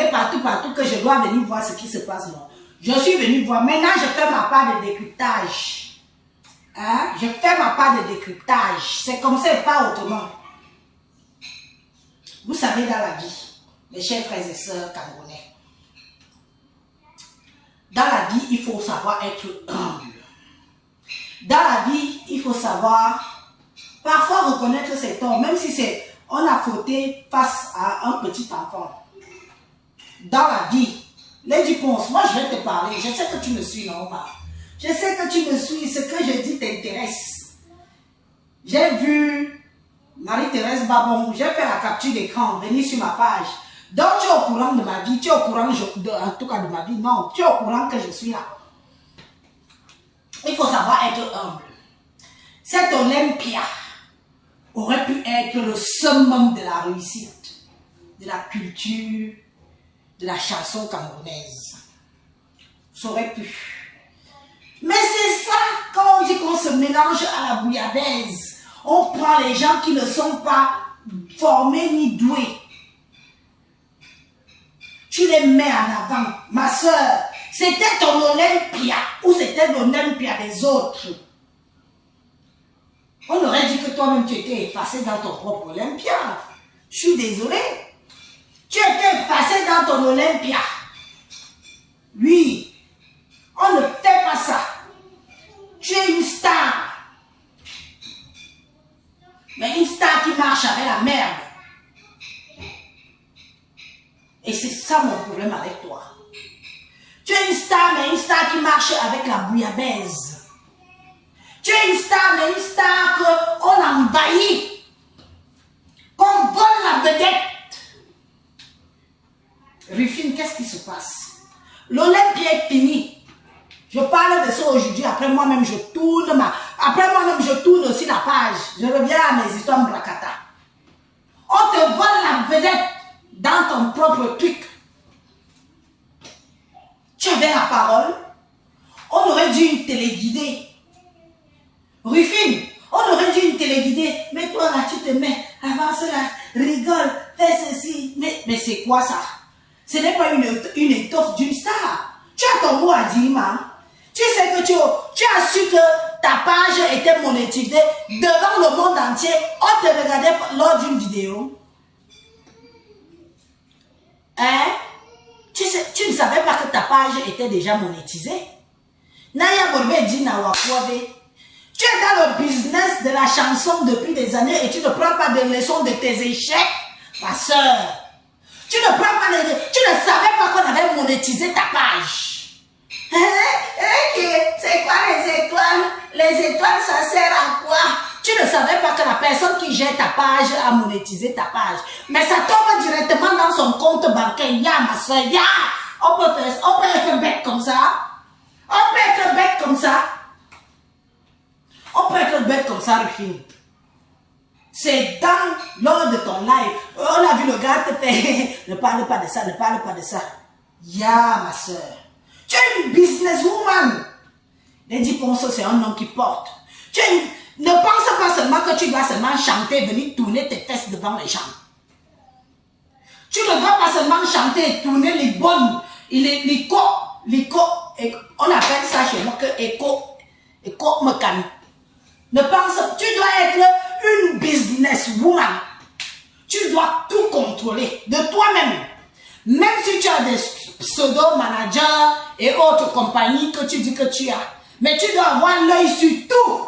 regarder partout que je dois venir voir ce qui se passe. Non. Je suis venu voir. Maintenant, je fais ma part de décryptage. Hein? Je fais ma part de décryptage. C'est comme ça et pas autrement. Vous savez, dans la vie, mes chers frères et sœurs camerounais, dans la vie, il faut savoir être humble. Dans la vie, il faut savoir parfois reconnaître ses torts, même si on a fauté face à un petit enfant. Dans la vie, Lady Ponce, moi je vais te parler, je sais que tu me suis, non pas. Je sais que tu me suis, ce que je dis t'intéresse. J'ai vu Marie-Thérèse Babon, j'ai fait la capture d'écran, venir sur ma page. Donc tu es au courant de ma vie, tu es au courant en tout cas de ma vie, non, tu es au courant que je suis là. Il faut savoir être humble. Cette Olympia aurait pu être le summum de la réussite, de la culture, de la chanson camerounaise. Ça aurait pu. Mais c'est ça, quand on dit qu'on se mélange à la bouillabaisse, on prend les gens qui ne sont pas formés ni doués. Tu les mets en avant. Ma soeur, c'était ton Olympia ou c'était l'Olympia des autres? On aurait dit que toi-même tu étais effacé dans ton propre Olympia. Je suis désolée. Tu étais effacé dans ton Olympia. Oui. On ne fait pas ça. Tu es une star. Mais une star qui marche avec la merde. Et c'est ça mon problème avec toi. Tu es une star, mais une star qui marche avec la bouillabaisse. Tu es une star, mais une star qu'on envahit. Qu'on vole la vedette. Rufine, qu'est-ce qui se passe? L'Olympia est fini. Je parle de ça aujourd'hui. Après moi-même, je tourne je tourne aussi la page. Je reviens à mes histoires Mbrakata. On te vole la vedette dans ton propre truc. Tu avais la parole. On aurait dû une téléguidée. Rufine, on aurait dû une téléguidée. Mais toi là, tu te mets, avance là, rigole, fais ceci. Mais c'est quoi ça? Ce n'est pas une étoffe d'une star. Tu as ton mot à dire, man. Tu sais que tu as su que ta page était monétisée devant le monde entier. On te regardait lors d'une vidéo. Hein? Tu ne savais pas que ta page était déjà monétisée. Naya Borbe dit Nawakwabe. Tu es dans le business de la chanson depuis des années et tu ne prends pas de leçons de tes échecs, ma soeur. Tu ne savais pas qu'on avait monétisé ta page. C'est quoi les étoiles? Les étoiles, ça sert à quoi? Tu ne savais pas que la personne qui gère ta page a monétisé ta page. Mais ça tombe directement dans son compte bancaire. Ya, ma soeur, ya! On peut être bête comme ça. On peut être bête comme ça. On peut être bête comme ça, Rufine. C'est lors de ton live. On a vu le gars te faire. Ne parle pas de ça, ne parle pas de ça. Ya, ma soeur. Tu es une businesswoman. Lady Ponce, c'est un nom qui porte. Ne pense pas seulement que tu dois seulement chanter, venir tourner tes fesses devant les gens. Tu ne dois pas seulement chanter et tourner les bonnes, on appelle ça chez moi que écho mecan. Ne pense, tu dois être une businesswoman. Tu dois tout contrôler de toi-même. Même si tu as des pseudo-managers et autres compagnies que tu dis que tu as. Mais tu dois avoir l'œil sur tout.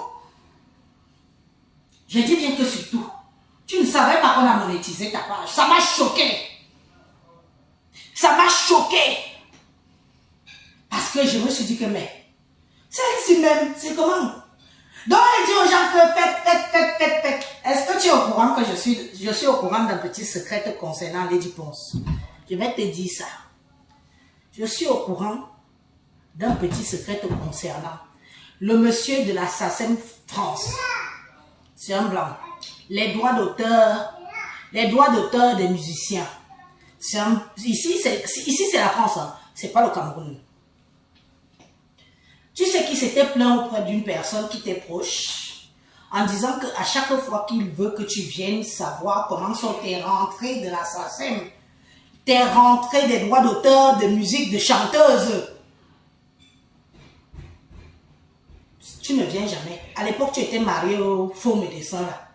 Je dis bien que sur tout. Tu ne savais pas qu'on a monétisé ta page. Ça m'a choqué. Ça m'a choqué. Parce que je me suis dit que mais, c'est ici même, c'est comment? Donc elle dit aux gens que faites. Est-ce que tu es au courant que je suis au courant d'un petit secret concernant Lady Ponce? Je vais te dire ça. Je suis au courant d'un petit secret concernant le monsieur de la SACEM France. C'est un blanc. Les droits d'auteur des musiciens. Ici, c'est la France. Hein. C'est pas le Cameroun. Tu sais qu'il s'était plaint auprès d'une personne qui t'est proche en disant qu'à chaque fois qu'il veut que tu viennes savoir comment sont tes rentrées de la SACEM, tes rentrées des droits d'auteur, de musique, de chanteuse. Tu ne viens jamais. À l'époque, tu étais marié au faux médecin là.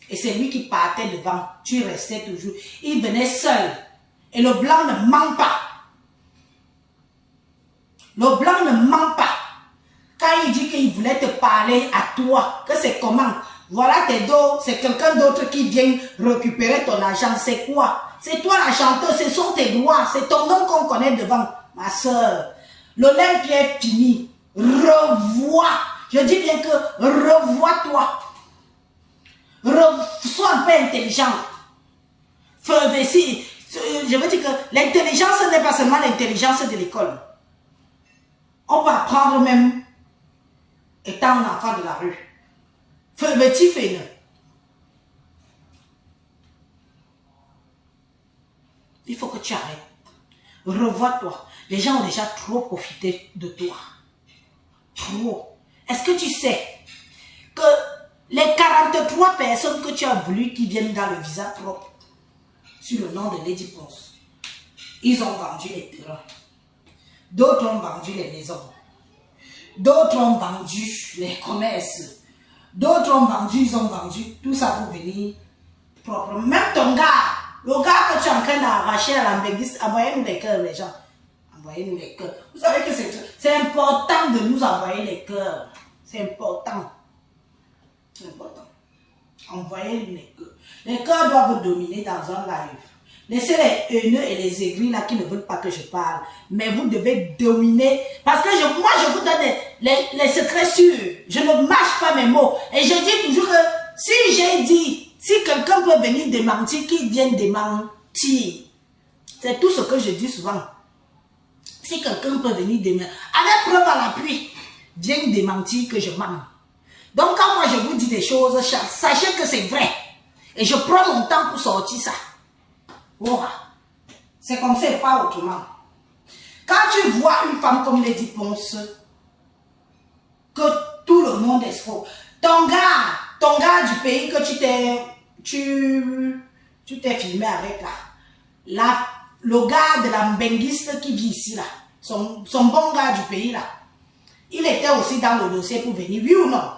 Et c'est lui qui partait devant. Tu restais toujours. Il venait seul. Et le blanc ne ment pas. Le blanc ne ment pas. Quand il dit qu'il voulait te parler à toi, que c'est comment? Voilà tes dos, c'est quelqu'un d'autre qui vient récupérer ton argent. C'est quoi? C'est toi la chanteuse, ce sont tes droits, c'est ton nom qu'on connaît devant. Ma soeur, l'Olympia est fini. Revois. Je dis bien que revois-toi. Sois un peu intelligent. Je veux dire que l'intelligence n'est pas seulement l'intelligence de l'école. On va apprendre même étant un enfant de la rue. Petit fainéant. Il faut que tu arrêtes. Revois-toi. Les gens ont déjà trop profité de toi. Trop. Est-ce que tu sais que les 43 personnes que tu as voulu qui viennent dans le visa propre sur le nom de Lady Ponce, ils ont vendu les terrains. D'autres ont vendu les maisons. D'autres ont vendu les commerces. D'autres ont vendu, ils ont vendu. Tout ça pour venir propre. Même ton gars, le gars que tu es en train d'arracher à l'ambéguiste, envoyez-nous les cœurs, les gens. Envoyez-nous les cœurs. Vous savez que c'est important de nous envoyer les cœurs. C'est important. C'est important. Envoyez-nous les cœurs. Les cœurs doivent dominer dans un live. Laissez les haineux et les aigris là qui ne veulent pas que je parle. Mais vous devez dominer. Parce que moi, je vous donne les secrets sûrs. Je ne mâche pas mes mots. Et je dis toujours que si j'ai dit, si quelqu'un peut venir démentir, qu'il vienne démentir. C'est tout ce que je dis souvent. Si quelqu'un peut venir démentir, avec preuve à l'appui, viens démentir que je mens. Donc quand moi je vous dis des choses, sachez que c'est vrai. Et je prends mon temps pour sortir ça. Voilà. C'est comme ça et pas autrement. Quand tu vois une femme comme Lady Ponce, que tout le monde est faux, ton gars du pays que tu t'es filmé avec là, le gars de la mbenguiste qui vit ici là, son bon gars du pays là, il était aussi dans le dossier pour venir, oui ou non?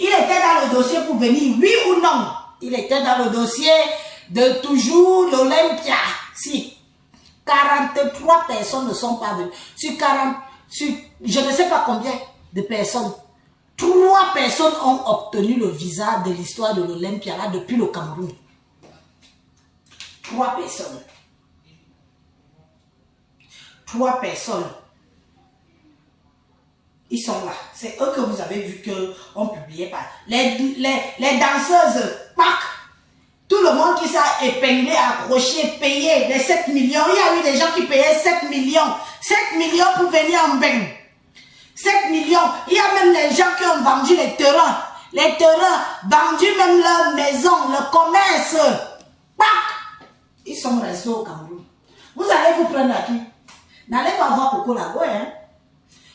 Il était dans le dossier pour venir, oui ou non? Il était dans le dossier de toujours l'Olympia. Si 43 personnes ne sont pas venues, je ne sais pas combien de personnes, 3 personnes ont obtenu le visa de l'histoire de l'Olympia là depuis le Cameroun. 3 personnes. 3 personnes. Ils sont là. C'est eux que vous avez vu qu'on publiait pas. Les danseuses, pack. Tout le monde qui s'est épinglé, accroché, payé les 7 millions. Il y a eu des gens qui payaient 7 millions. 7 millions pour venir en bain. 7 millions. Il y a même des gens qui ont vendu les terrains. Les terrains, vendu même leur maison, le commerce. Pac. Ils sont restés au Cameroun. Vous allez vous prendre à qui? N'allez pas voir Coco Lago, hein.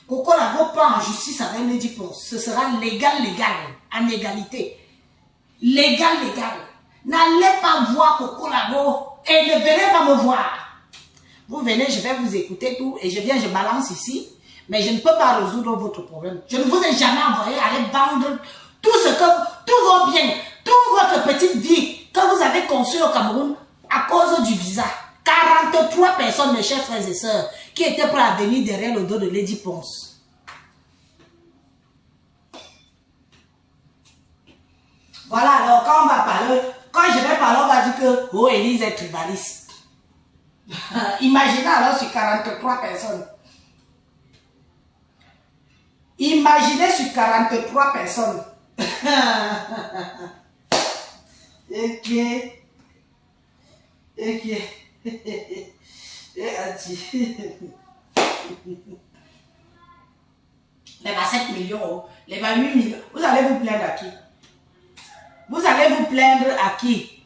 Coco Lago part en justice avec Lady Ponce. Ce sera légal, en égalité. Légal. N'allez pas voir Coco Lago et ne venez pas me voir. Vous venez, je vais vous écouter tout et je balance ici, mais je ne peux pas résoudre votre problème. Je ne vous ai jamais envoyé aller vendre tous vos biens, toute votre petite vie que vous avez conçue au Cameroun à cause du visa. 43 personnes, mes chers frères et sœurs, qui étaient prêts à venir derrière le dos de Lady Ponce. Voilà, alors quand on va parler, quand je vais parler, on va dire que oh, Élise est tribaliste. Imaginez alors sur 43 personnes. Imaginez sur 43 personnes. Ok. Les 7 millions, les 8 millions, vous allez vous plaindre à qui? Vous allez vous plaindre à qui?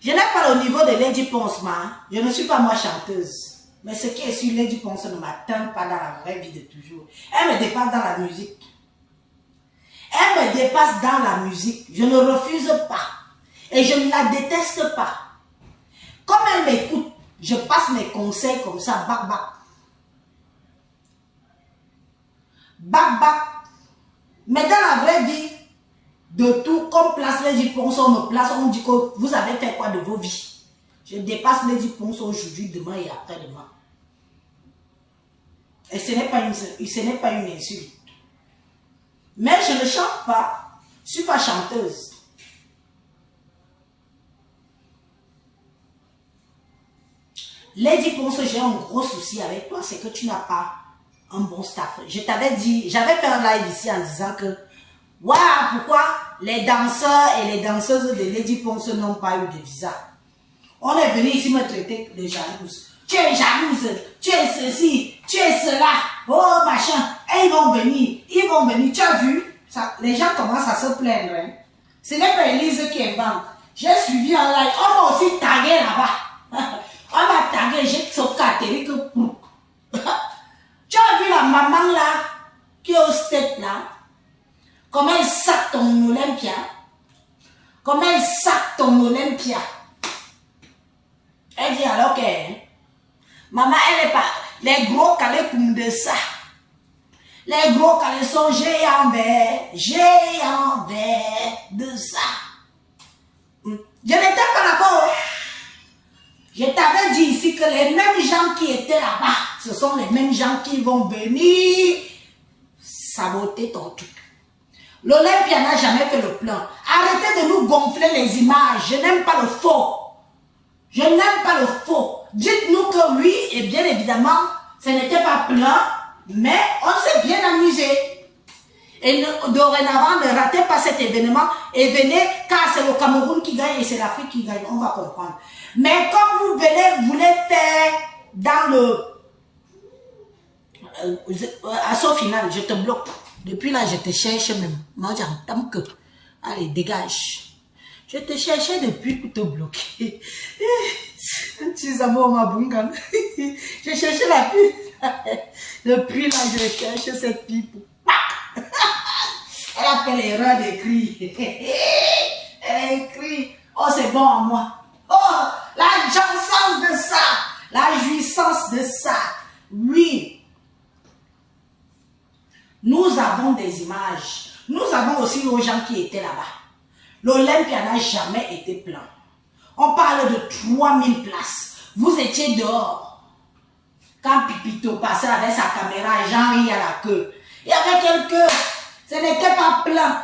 Je n'ai pas le niveau de Lady Ponce, je ne suis pas moi chanteuse. Mais ce qui est sur Lady Ponce ne m'atteint pas dans la vraie vie de toujours. Elle me dépasse dans la musique. Elle me dépasse dans la musique. Je ne refuse pas. Et je ne la déteste pas. Comme elle m'écoute, je passe mes conseils comme ça, bac, bac. Bac, bac. Mais dans la vraie vie, de tout, comme place Lady Ponce, on me place, on me dit que vous avez fait quoi de vos vies? Je dépasse Lady Ponce aujourd'hui, demain et après-demain. Et ce n'est pas une insulte. Mais je ne chante pas. Je ne suis pas chanteuse. Lady Ponce, j'ai un gros souci avec toi, c'est que tu n'as pas un bon staff. Je t'avais dit, j'avais fait un live ici en disant que, waouh, pourquoi les danseurs et les danseuses de Lady Ponce n'ont pas eu de visa. On est venu ici me traiter de jalouse. Tu es jalouse, tu es ceci, tu es cela, oh machin. Et ils vont venir, tu as vu, ça, les gens commencent à se plaindre. Hein. Ce n'est pas Elise qui invente. J'ai suivi un live, on m'a aussi tagué là-bas. On m'a tagué, j'ai sauté que pour. Tu as vu la maman là, qui est au step là, comment elle sac ton Olympia, comment elle sac ton Olympia. Elle dit alors que, maman, elle est pas, les gros calés comme de ça. Les gros calés sont géants verts de ça. Je n'étais pas d'accord. Je t'avais dit ici que les mêmes gens qui étaient là-bas, ce sont les mêmes gens qui vont venir saboter ton truc. L'Olympia n'a jamais fait le plan. Arrêtez de nous gonfler les images. Je n'aime pas le faux. Je n'aime pas le faux. Dites-nous que oui, et bien évidemment, ce n'était pas plein, mais on s'est bien amusé. Et dorénavant, ne ratez pas cet événement et venez, car c'est le Cameroun qui gagne et c'est l'Afrique qui gagne. On va comprendre. Mais comme vous voulez faire dans le assaut final, je te bloque. Depuis là, je te cherche même. Moi, j'entends que. Allez, dégage. Je te cherchais depuis pour te bloquer. Tu amours ma bungan. Je cherchais la pub. Depuis là, je cherche cette pipe. Elle a fait l'erreur d'écrire. Elle a écrit. Oh, c'est bon à moi. Oh, la jouissance de ça. La jouissance de ça. Oui. Nous avons des images. Nous avons aussi nos gens qui étaient là-bas. L'Olympia n'a jamais été plein. On parle de 3000 places. Vous étiez dehors. Quand Pipito passait avec sa caméra, Jean-Ri à la queue. Il y avait quelques... Ce n'était pas plein.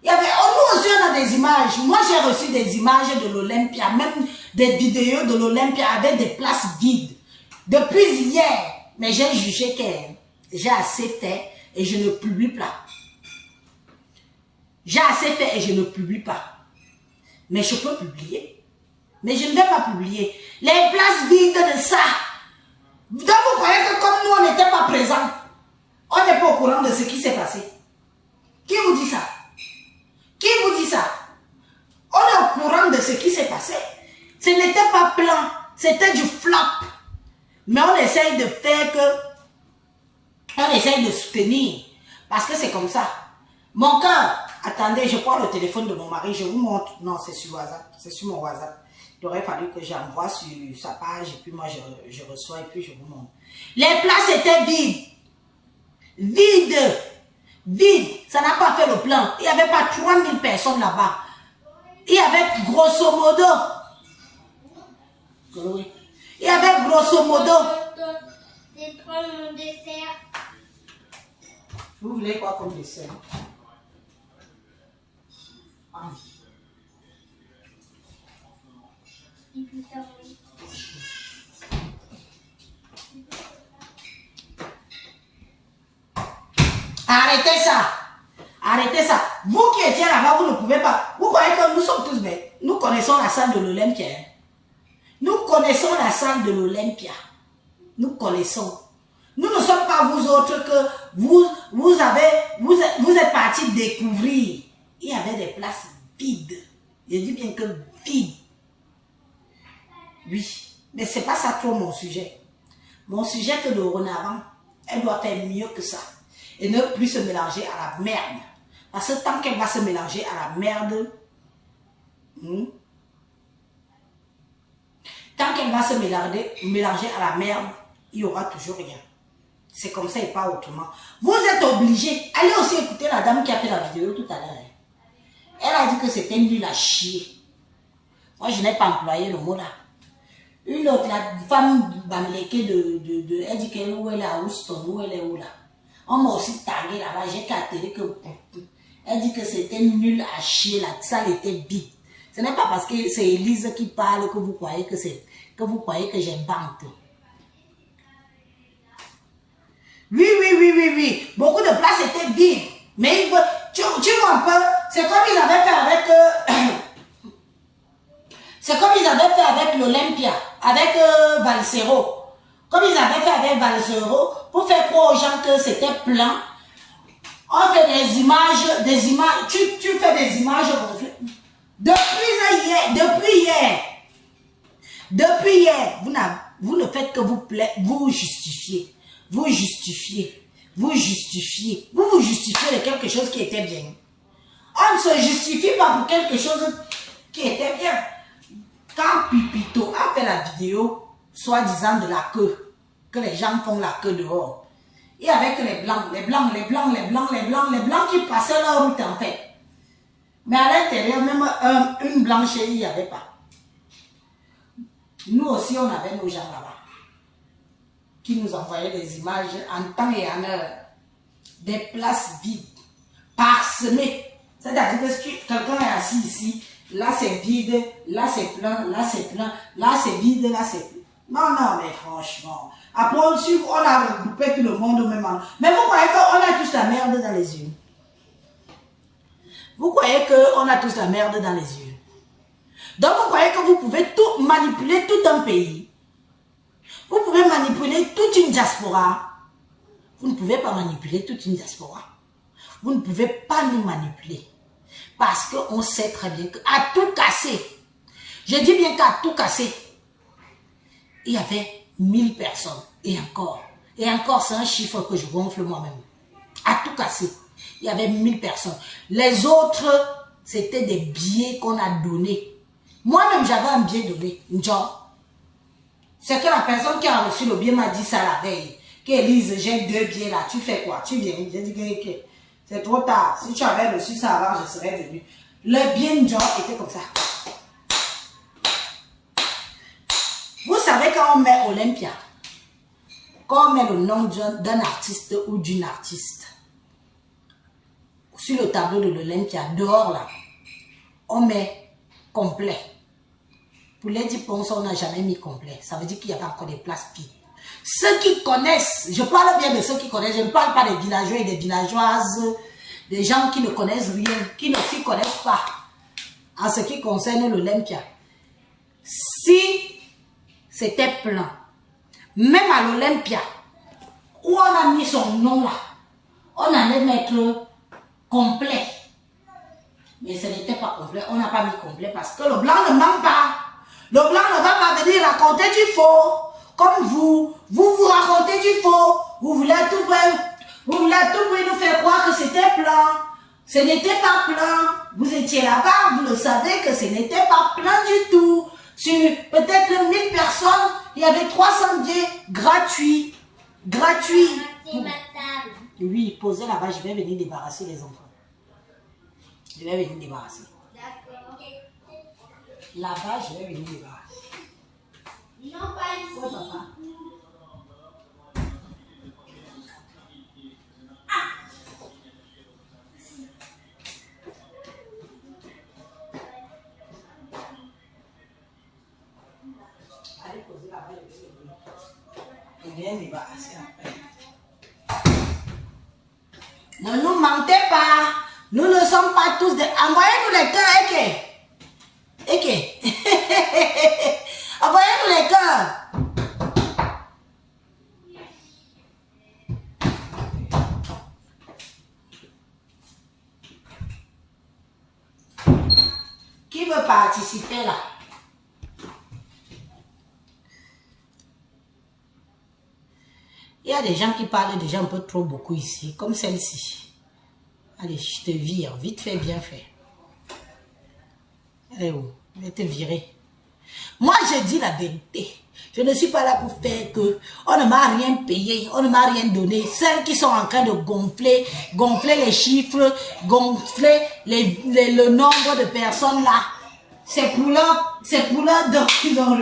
Il y avait... nous aussi, on a des images. Moi, j'ai reçu des images de l'Olympia, même des vidéos de l'Olympia avec des places vides. Depuis hier, mais j'ai jugé que j'ai assez fait et je ne publie pas. J'ai assez fait et je ne publie pas. Mais je peux publier. Mais je ne vais pas publier. Les places vides de ça. Donc vous croyez que comme nous, on n'était pas présents, on n'est pas au courant de ce qui s'est passé. Qui vous dit ça? Qui vous dit ça? On est au courant de ce qui s'est passé. Ce n'était pas plein. C'était du flop. Mais on essaye de faire que... On essaye de soutenir. Parce que c'est comme ça. Mon cœur... Attendez, je prends le téléphone de mon mari, je vous montre. Non, c'est sur WhatsApp. C'est sur mon WhatsApp. Il aurait fallu que j'envoie sur sa page et puis moi je reçois et puis je vous montre. Les places étaient vides. Vides. Vides. Ça n'a pas fait le plan. Il n'y avait pas 3000 personnes là-bas. Il y avait grosso modo. Il y avait grosso modo. C'est quoi mon dessert? Vous voulez quoi comme dessert? Arrêtez ça. Arrêtez ça. Vous qui étiez là-bas, vous ne pouvez pas. Vous croyez que nous sommes tous bêtes. Nous connaissons la salle de l'Olympia. Nous connaissons la salle de l'Olympia. Nous connaissons. Nous ne sommes pas vous autres que vous êtes partis découvrir. Il y avait des places vides. Je dis bien que vides. Oui. Mais ce n'est pas ça trop mon sujet. Mon sujet que dorénavant, elle doit faire mieux que ça. Et ne plus se mélanger à la merde. Parce que tant qu'elle va se mélanger à la merde, Tant qu'elle va se mélanger à la merde, il n'y aura toujours rien. C'est comme ça et pas autrement. Vous êtes obligés. Allez aussi écouter la dame qui a fait la vidéo tout à l'heure. Elle a dit que c'était nul à chier. Moi, je n'ai pas employé le mot là. Une autre, la femme bamléquée elle dit qu'elle est à Houston, où elle est où là. On m'a aussi tagué là-bas, j'ai capté que... Elle dit que c'était nul à chier, la salle était vide. Ce n'est pas parce que c'est Elise qui parle que vous croyez que j'invente. Oui. Beaucoup de places étaient vides. Mais tu vois un peu, c'est comme ils avaient fait avec... c'est comme ils avaient fait avec l'Olympia, avec Valsero. Comme ils avaient fait avec Valsero, pour faire croire aux gens que c'était plein. On fait des images, tu fais des images depuis hier, vous ne faites que vous justifier. Vous justifiez de quelque chose qui était bien. On ne se justifie pas pour quelque chose qui était bien. Quand Pipito a fait la vidéo, soi-disant de la queue, que les gens font la queue dehors, et avec les blancs qui passaient leur route en fait. Mais à l'intérieur, même une blanche, il n'y avait pas. Nous aussi, on avait nos gens là-bas qui nous envoyaient des images en temps et en heure. Des places vides, parsemées. C'est-à-dire que quelqu'un est assis ici, là c'est vide, là c'est plein, là c'est plein, là c'est vide, là c'est plein. Non, mais franchement. Après, on a regroupé tout le monde au même endroit. Mais vous croyez qu'on a tous la merde dans les yeux? Vous croyez qu'on a tous la merde dans les yeux? Donc, vous croyez que vous pouvez tout manipuler tout un pays? Vous pouvez manipuler toute une diaspora? Vous ne pouvez pas manipuler toute une diaspora. Vous ne pouvez pas nous manipuler. Parce qu'on sait très bien qu'à tout casser, je dis bien qu'à tout casser, il y avait 1000 personnes. Et encore c'est un chiffre que je gonfle moi-même. À tout casser, il y avait 1000 personnes. Les autres, c'était des billets qu'on a donnés. Moi-même, j'avais un billet donné. C'est que la personne qui a reçu le billet m'a dit ça la veille. Qu'Élise, j'ai 2 billets là, tu fais quoi? Tu viens? J'ai dit que c'est trop tard. Si tu avais reçu ça avant, je serais venu. Le billet était comme ça. Vous savez quand on met Olympia, quand on met le nom d'un artiste ou d'une artiste sur le tableau de l'Olympia, dehors là, on met complet. Pour les 10 ponces, on n'a jamais mis complet. Ça veut dire qu'il y avait encore des places vides. Ceux qui connaissent, je parle bien de ceux qui connaissent, je ne parle pas des villageois et des villageoises, des gens qui ne connaissent rien, qui ne s'y connaissent pas en ce qui concerne l'Olympia. Si c'était plein, même à l'Olympia, où on a mis son nom là, on allait mettre complet. Mais ce n'était pas complet, on n'a pas mis complet parce que le blanc ne ment pas. Le blanc ne va pas venir raconter du faux. Comme vous racontez du faux. Vous voulez tout nous faire croire que c'était plein. Ce n'était pas plein. Vous étiez là-bas, vous le savez que ce n'était pas plein du tout. Sur peut-être 1000 personnes, il y avait 300 billets gratuits. Gratuits. C'est ma table. Oui, posez là-bas, je vais venir débarrasser les enfants. Je vais venir débarrasser. D'accord. Là-bas, je vais venir débarrasser. Non, pas ici. Ouais, papa. Allez, posez là-bas, je viens débarrasser après. Ne nous mentez pas. Nous ne sommes pas tous des... Envoyez-nous les cœurs, Eke. Envoyez-nous les cœurs. Qui veut participer là? Il y a des gens qui parlent déjà un peu trop beaucoup ici, comme celle-ci. Allez, je te vire, vite fait, bien fait. Elle est où? Je vais te virer. Moi, je dis la vérité. Je ne suis pas là pour faire que on ne m'a rien payé, on ne m'a rien donné. Celles qui sont en train de gonfler les chiffres, gonfler le nombre de personnes là, c'est pour leur don qu'ils ont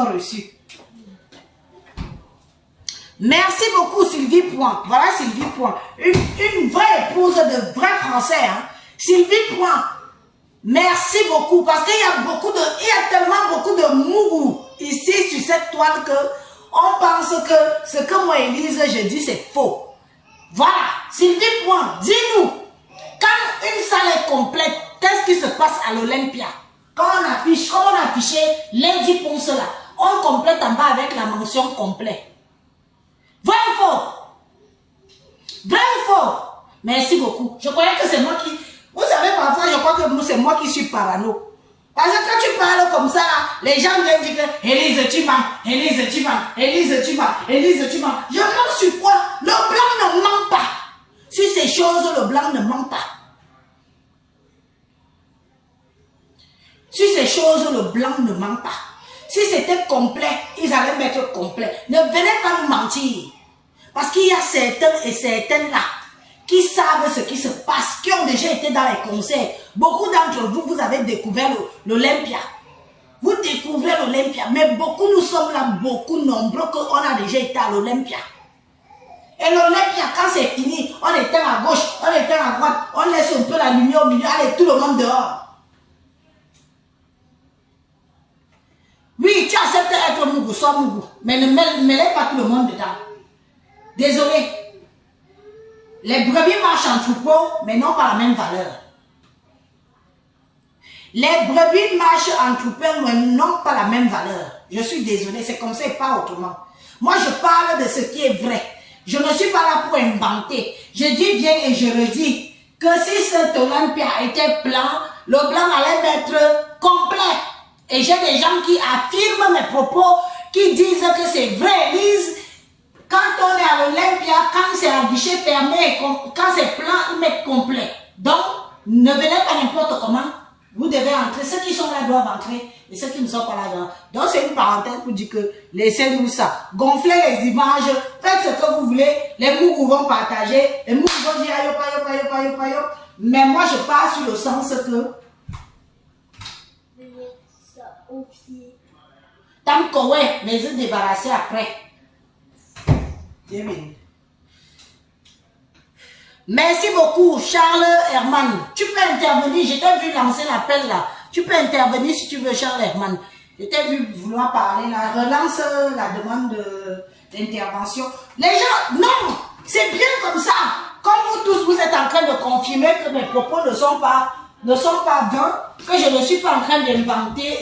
reçu. Merci beaucoup Sylvie Point. Voilà Sylvie Point. Une vraie épouse de vrai français. Hein. Sylvie Point. Merci beaucoup parce qu'il y a tellement beaucoup de mougou ici sur cette toile que on pense que ce que moi Élise je dis c'est faux. Voilà. Sylvie Point. Dis-nous. Quand une salle est complète, qu'est-ce qui se passe à l'Olympia? Quand on affiche, comme on a affiché Lady Ponce là, on complète en bas avec la mention complet. Vrai ou faux? Vrai ou faux? Merci beaucoup. Je croyais que c'est moi qui... Vous savez, parfois, je crois que c'est moi qui suis parano. Parce que quand tu parles comme ça, les gens viennent dire que Élise, tu mens, Élise, tu mens, Élise, tu mens, Élise, tu mens. Je mens sur quoi? Le blanc ne ment pas. Sur ces choses, le blanc ne ment pas. Sur ces choses, le blanc ne ment pas. Si c'était complet, ils allaient mettre complet. Ne venez pas nous mentir. Parce qu'il y a certains et certaines là qui savent ce qui se passe, qui ont déjà été dans les concerts. Beaucoup d'entre vous, vous avez découvert l'Olympia. Vous découvrez l'Olympia. Mais beaucoup, nous sommes là, beaucoup nombreux, qu'on a déjà été à l'Olympia. Et l'Olympia, quand c'est fini, on éteint à gauche, on éteint à droite, on laisse un peu la lumière au milieu, allez, tout le monde dehors. Oui, tu acceptes d'être mougou, sois mougou. Mais ne mêlez pas tout le monde dedans. Désolé. Les brebis marchent en troupeau, mais non pas la même valeur. Les brebis marchent en troupeau, mais non pas la même valeur. Je suis désolé, c'est comme ça et pas autrement. Moi, je parle de ce qui est vrai. Je ne suis pas là pour inventer. Je dis bien et je redis que si cet Olympia était blanc, le blanc allait être complet. Et j'ai des gens qui affirment mes propos, qui disent que c'est vrai, Elise. Quand on est à l'Olympia, quand c'est un guichet fermé, quand c'est plein, ils mettent complet. Donc, ne venez pas n'importe comment. Vous devez entrer. Ceux qui sont là doivent entrer. Et ceux qui ne sont pas là, donc c'est une parenthèse pour dire que laissez-nous ça. Gonflez les images. Faites ce que vous voulez. Les mougous vont partager. Les mougous vont dire ayo, payo, payo, payo. Mais moi, je pars sur le sens que tant que ouais, mais je débarrasser après. Merci beaucoup, Charles Herman. Tu peux intervenir, je t'ai vu lancer l'appel là. Tu peux intervenir si tu veux, Charles Herman. Je t'ai vu vouloir parler là. Relance la demande d'intervention. Les gens, non, c'est bien comme ça. Comme vous tous, vous êtes en train de confirmer que mes propos ne sont pas vains, que je ne suis pas en train d'inventer,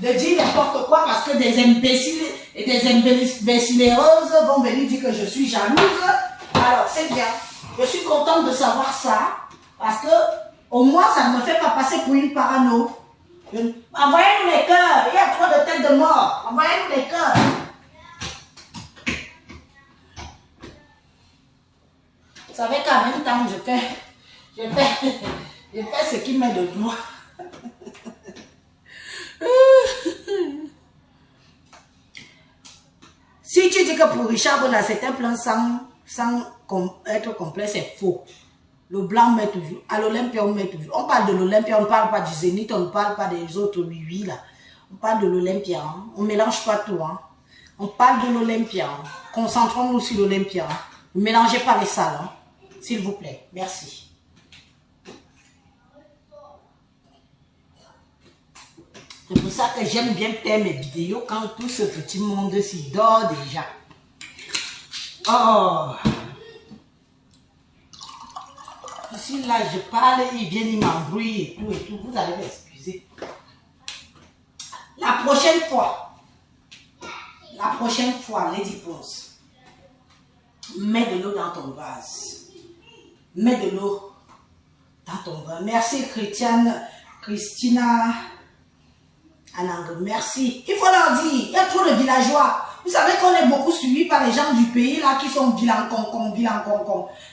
de dire n'importe quoi parce que des imbéciles et des imbécileuses vont venir dire que je suis jalouse. Alors, c'est bien. Je suis contente de savoir ça parce que au moins, ça ne me fait pas passer pour une parano. Envoyez-nous les cœurs. Il y a trop de têtes de mort. Envoyez-nous les cœurs. Vous savez qu'en même temps, je fais ce qui m'est de droit. Si tu dis que pour Richard Bona, c'est un plan sans être complet, c'est faux. Le blanc met toujours. À l'Olympia, on met toujours. On parle de l'Olympia, on ne parle pas du Zénith, on ne parle pas des autres oui là. On parle de l'Olympia. Hein. On ne mélange pas tout. Hein. On parle de l'Olympia. Hein. Concentrons-nous sur l'Olympia. Hein. Ne mélangez pas les salles. Hein. S'il vous plaît. Merci. C'est pour ça que j'aime bien faire mes vidéos quand tout ce petit monde s'y dort déjà. Oh! Si là je parle, ils viennent, ils m'embrouillent et tout, vous allez m'excuser. La prochaine fois, Lady Ponce, mets de l'eau dans ton vase. Mets de l'eau dans ton vase. Merci Christina Anang, merci. Il faut leur dire, il y a trop de villageois. Vous savez qu'on est beaucoup suivis par les gens du pays là qui sont vilains concon,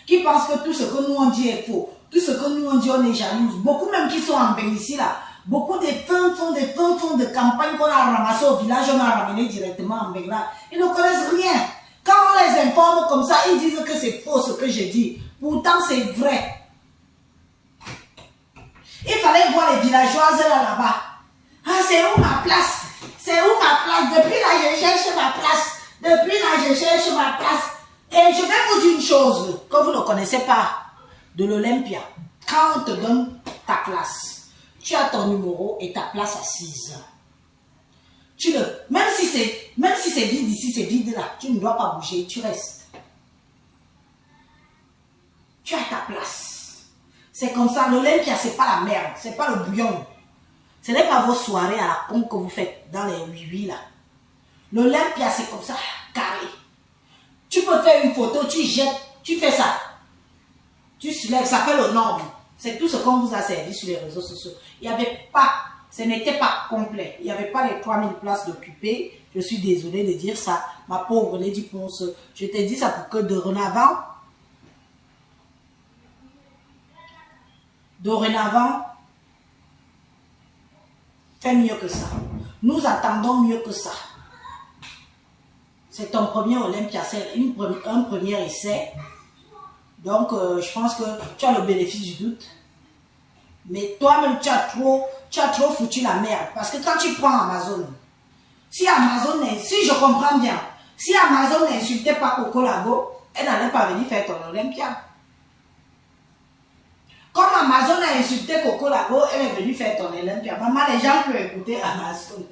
qui pensent que tout ce que nous on dit est faux. Tout ce que nous on dit, on est jalouse. Beaucoup même qui sont en Bénicie là, Beaucoup de fonds de campagne qu'on a ramassés au village, on a ramené directement en Bengla. Ils ne connaissent rien. Quand on les informe comme ça, ils disent que c'est faux ce que je dis. Pourtant, c'est vrai. Il fallait voir les villageoises là-bas. Ah, c'est où ma place? C'est où ma place? Depuis là, je cherche ma place. Depuis là, je cherche ma place. Et je vais vous dire une chose que vous ne connaissez pas de l'Olympia. Quand on te donne ta place, tu as ton numéro et ta place assise. Même si c'est vide ici, c'est vide là, tu ne dois pas bouger, tu restes. Tu as ta place. C'est comme ça, l'Olympia, c'est pas la merde, c'est pas le bouillon. Ce n'est pas vos soirées à la con que vous faites dans les 8 là. L'Olympia, c'est comme ça, carré. Tu peux faire une photo, tu jettes, tu fais ça. Tu soulèves, ça fait le nombre. C'est tout ce qu'on vous a servi sur les réseaux sociaux. Il n'y avait pas, ce n'était pas complet. Il n'y avait pas les 3000 places d'occupées. Je suis désolée de dire ça. Ma pauvre Lady Ponce, je te dis ça pour que dorénavant, fais mieux que ça. Nous attendons mieux que ça. C'est ton premier Olympia, c'est un premier essai. Donc, je pense que tu as le bénéfice du doute. Mais toi-même, tu as trop foutu la merde. Parce que quand tu prends Amazon, si je comprends bien, si Amazon n'insultait pas Coco Lago, elle n'allait pas venir faire ton Olympia. Comme Amazon a insulté Coco Lago, elle est venue faire ton Olympia. Maman, les gens peuvent écouter Amazon.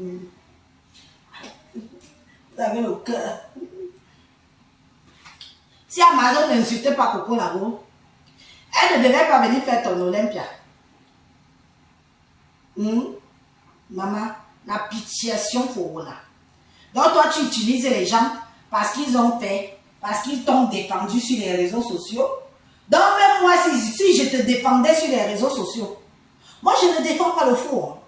Vous avez le cœur. Si Amazon n'insultait pas Coco Lago, elle ne devait pas venir faire ton Olympia. Maman, la pitiation pour là. Donc toi, tu utilises les gens parce qu'ils ont fait, parce qu'ils t'ont défendu sur les réseaux sociaux. Donc même moi, si je te défendais sur les réseaux sociaux, moi je ne défends pas le faux. Hein.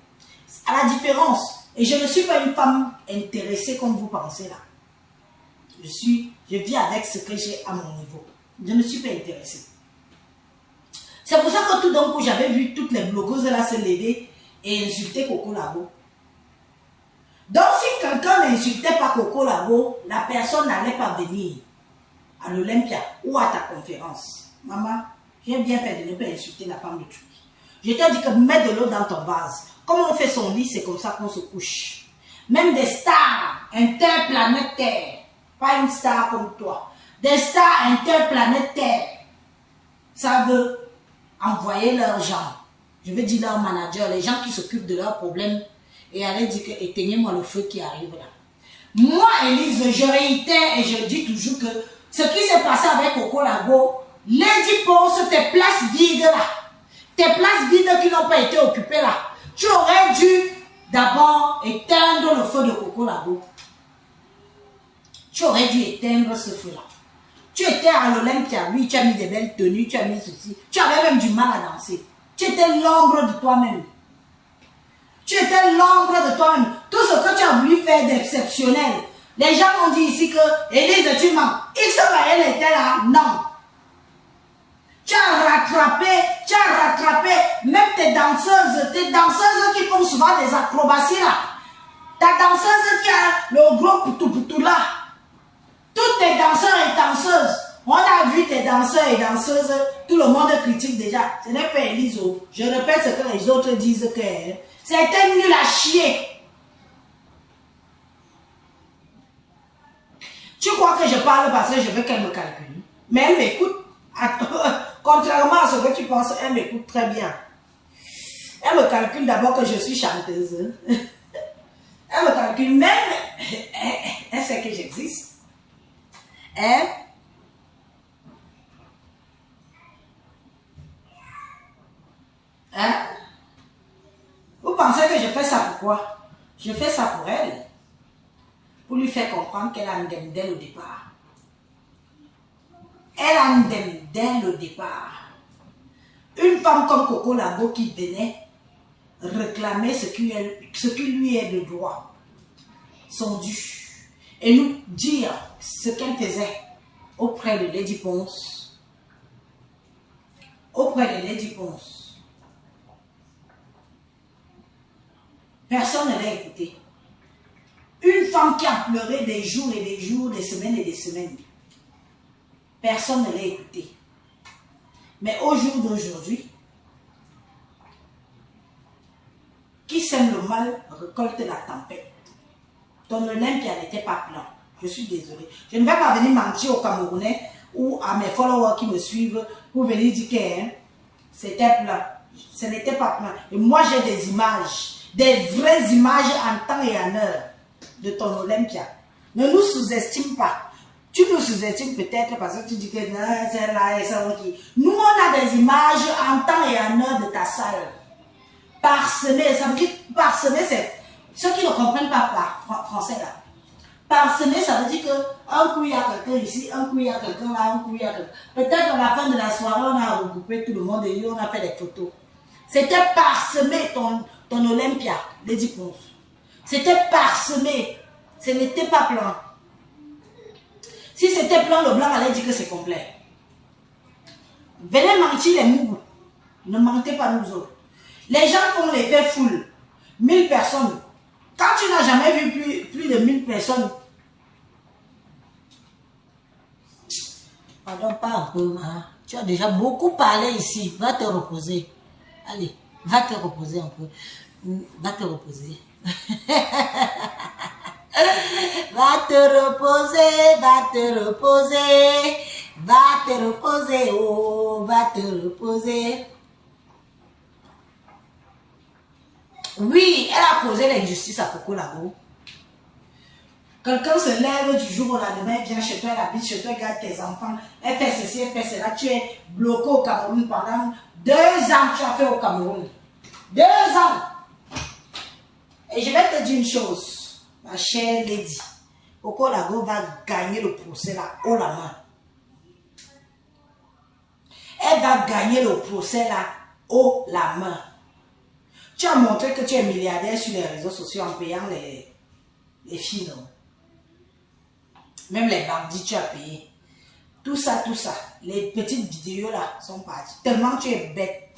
À la différence, et je ne suis pas une femme intéressée comme vous pensez là. Je vis avec ce que j'ai à mon niveau. Je ne suis pas intéressée. C'est pour ça que tout d'un coup, j'avais vu toutes les blogueuses là se lever et insulter Coco Lago. Donc si quelqu'un n'insultait pas Coco Lago, la personne n'allait pas venir à l'Olympia ou à ta conférence. Maman, j'ai bien fait de ne pas insulter la femme de Turquie. Je t'ai dit que mets de l'eau dans ton vase. Comme on fait son lit, c'est comme ça qu'on se couche. Même des stars interplanétaires, pas une star comme toi, des stars interplanétaires savent envoyer leurs gens, je veux dire leurs managers, les gens qui s'occupent de leurs problèmes, et aller dire que éteignez-moi le feu qui arrive là. Moi, Élise, je réitère et je dis toujours que ce qui s'est passé avec Coco Lago, Lady Ponce, tes places vides là, tes places vides qui n'ont pas été occupées là, tu aurais dû d'abord éteindre le feu de Coco Lago. Tu aurais dû éteindre ce feu là. Tu étais à l'Olympia, oui, tu as mis des belles tenues, tu as mis ceci, tu avais même du mal à danser. Tu étais l'ombre de toi-même. Tu étais l'ombre de toi-même. Tout ce que tu as voulu faire d'exceptionnel. Les gens m'ont dit ici que, Élise, tu mens. X, elle était là. Non. Tu as rattrapé même tes danseuses qui font souvent des acrobaties là. Ta danseuse qui a le gros poutou là. Toutes tes danseurs et danseuses. On a vu tes danseurs et danseuses, tout le monde critique déjà. Ce n'est pas Élise. Je répète ce que les autres disent que c'était nul à chier. Tu crois que je parle parce que je veux qu'elle me calcule. Mais elle m'écoute. Contrairement à ce que tu penses, elle m'écoute très bien. Elle me calcule d'abord que je suis chanteuse. Elle me calcule même. Elle sait que j'existe. Hein? Hein? Vous pensez que je fais ça pourquoi? Je fais ça pour elle. Pour lui faire comprendre qu'elle a un dème dès le départ. Elle a un dème dès le départ. Une femme comme Coco Lago qui venait réclamer ce qui lui est de droit, son dû, et nous dire ce qu'elle faisait auprès de Lady Ponce. Auprès de Lady Ponce. Personne ne l'a écouté. Une femme qui a pleuré des jours et des jours, des semaines et des semaines. Personne ne l'a écouté. Mais au jour d'aujourd'hui, qui sème le mal récolte la tempête. Ton Olympia n'était pas plein. Je suis désolée. Je ne vais pas venir mentir aux Camerounais ou à mes followers qui me suivent pour venir dire que c'était plein. Ce n'était pas plein. Et moi, j'ai des images, des vraies images en temps et en heure de ton Olympia. Ne nous sous-estime pas. Tu nous sous-estimes peut-être parce que tu dis que c'est là et ça qui. Nous, on a des images en temps et en heure de ta salle. Parsemé, ça veut dire parsemé, c'est ceux qui ne comprennent pas français là. Parsemé, ça veut dire qu'un coup il y a quelqu'un ici, un coup il y a quelqu'un là, un coup il y a quelqu'un. Peut-être à la fin de la soirée, on a regroupé tout le monde et on a fait des photos. C'était parsemé ton Olympia, les 10 ponces. C'était parsemé. Ce n'était pas plein. Si c'était plein, le blanc allait dire que c'est complet. Venez mentir les mougous. Ne mentez pas nous autres. Les gens font les faits full. 1000 personnes. Quand tu n'as jamais vu plus de 1000 personnes. Pardon, pas un peu. Hein? Tu as déjà beaucoup parlé ici. Va te reposer. Allez, va te reposer un peu. Va te reposer. Va te reposer, va te reposer. Va te reposer, oh, va te reposer. Oui, elle a causé l'injustice à Coco Lago. Quelqu'un se lève du jour au lendemain, vient chez toi, elle habite chez toi, elle garde tes enfants, elle fait ceci, elle fait cela. Tu es bloqué au Cameroun pendant 2 ans, tu as fait au Cameroun. 2 ans. Et je vais te dire une chose, ma chère Lady. Coco Lago va gagner le procès là, haut la main. Elle va gagner le procès là, haut la main. Tu as montré que tu es milliardaire sur les réseaux sociaux en payant les filles, non? Même les bandits, tu as payé. Tout ça, les petites vidéos là sont parties. Tellement tu es bête.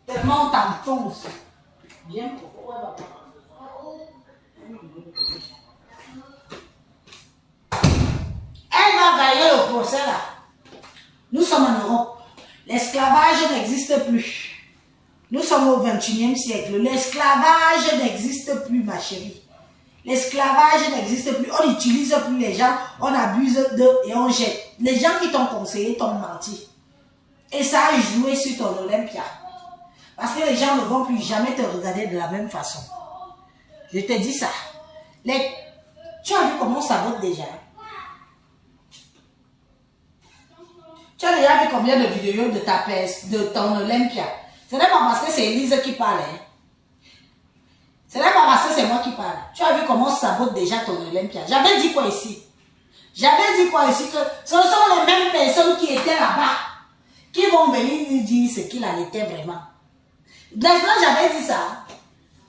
Tellement on t'enfonce. Bien, pourquoi? Elle va gagner le procès là. Nous sommes en Europe. L'esclavage n'existe plus. Nous sommes au 21e siècle. L'esclavage n'existe plus, ma chérie. L'esclavage n'existe plus. On n'utilise plus les gens. On abuse d'eux et on jette. Les gens qui t'ont conseillé t'ont menti. Et ça a joué sur ton Olympia. Parce que les gens ne vont plus jamais te regarder de la même façon. Je te dis ça. Tu as vu comment ça vote déjà? Tu as déjà vu combien de vidéos de ta peste, de ton Olympia? Ce n'est pas parce que c'est Elise qui parle. Hein. Ce n'est pas parce que c'est moi qui parle. Tu as vu comment ça sabote déjà ton Olympia. J'avais dit quoi ici? J'avais dit quoi ici? Que ce sont les mêmes personnes qui étaient là-bas qui vont venir nous dire ce qu'il en était vraiment. N'est-ce pas, j'avais dit ça.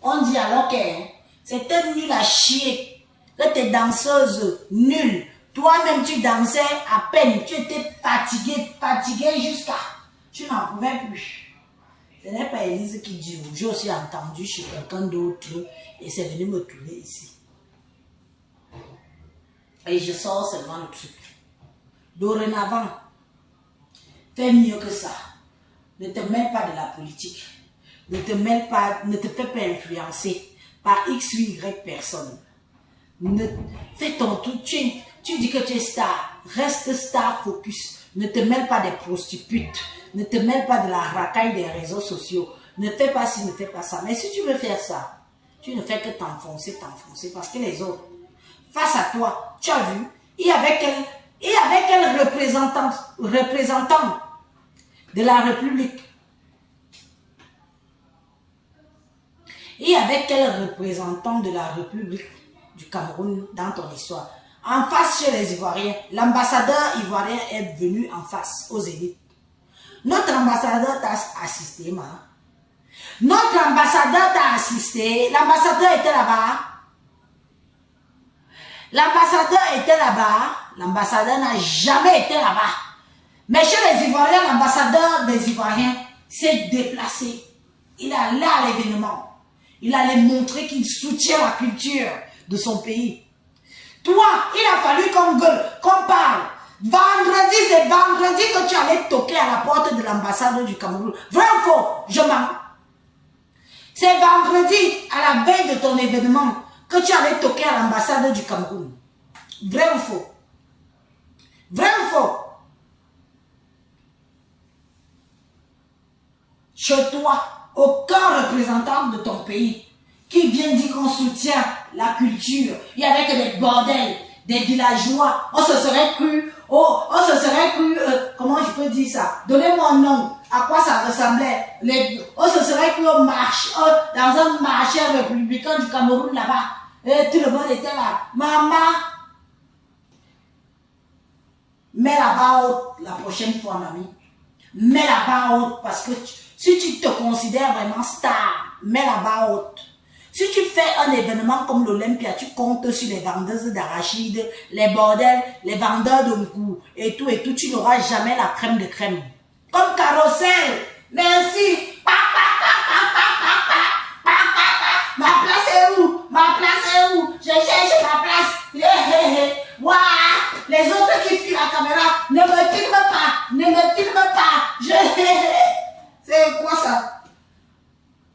On dit alors que c'était nul à chier. Que tes danseuses nulles. Toi-même, tu dansais à peine. Tu étais fatigué jusqu'à... Tu n'en pouvais plus. Ce n'est pas Elise qui dit, j'ai aussi entendu chez quelqu'un d'autre et c'est venu me trouver ici. Et je sors seulement le truc. Dorénavant, fais mieux que ça. Ne te mêle pas de la politique. Ne te mêle pas, ne te fais pas influencer par X ou Y personne. Fais ton truc. Tu dis que tu es star. Reste star focus. Ne te mêle pas des prostituées. Ne te mêle pas de la racaille des réseaux sociaux. Ne fais pas ci, ne fais pas ça. Mais si tu veux faire ça, tu ne fais que t'enfoncer. Parce que les autres, face à toi, tu as vu, il y avait quel représentant de la République. Il y avait quel représentant de la République du Cameroun dans ton histoire? En face chez les Ivoiriens, l'ambassadeur ivoirien est venu en face aux élites. Notre ambassadeur t'a assisté, ma. Notre ambassadeur t'a assisté. L'ambassadeur était là-bas. L'ambassadeur était là-bas. L'ambassadeur n'a jamais été là-bas. Mais chez les Ivoiriens, l'ambassadeur des Ivoiriens s'est déplacé. Il est allé à l'événement. Il allait montrer qu'il soutient la culture de son pays. Toi, il a fallu qu'on parle. Vendredi, c'est vendredi que tu allais toquer à la porte de l'ambassade du Cameroun. Vrai ou faux? Je mens. C'est vendredi, à la veille de ton événement, que tu allais toquer à l'ambassade du Cameroun. Vrai ou faux? Vrai ou faux? Chez toi, aucun représentant de ton pays qui vient dire qu'on soutient la culture. Il n'y avait que des bordels, des villageois. On se serait cru, comment je peux dire ça? Donnez-moi un nom. À quoi ça ressemblait? On se serait cru dans un marché républicain du Cameroun là-bas. Et tout le monde était là. Maman, mets la barre haute la prochaine fois, mamie. Mets la barre haute parce que si tu te considères vraiment star, mets la barre haute. Si tu fais un événement comme l'Olympia, tu comptes sur les vendeuses d'arachides, les bordels, les vendeurs de mkou et tout, tu n'auras jamais la crème de crème. Comme Carrousel, merci. Ma place est où? Ma place est où? Je cherche ma place. Waouh! Les autres qui filment la caméra, ne me filment pas, ne me filment pas. C'est quoi ça?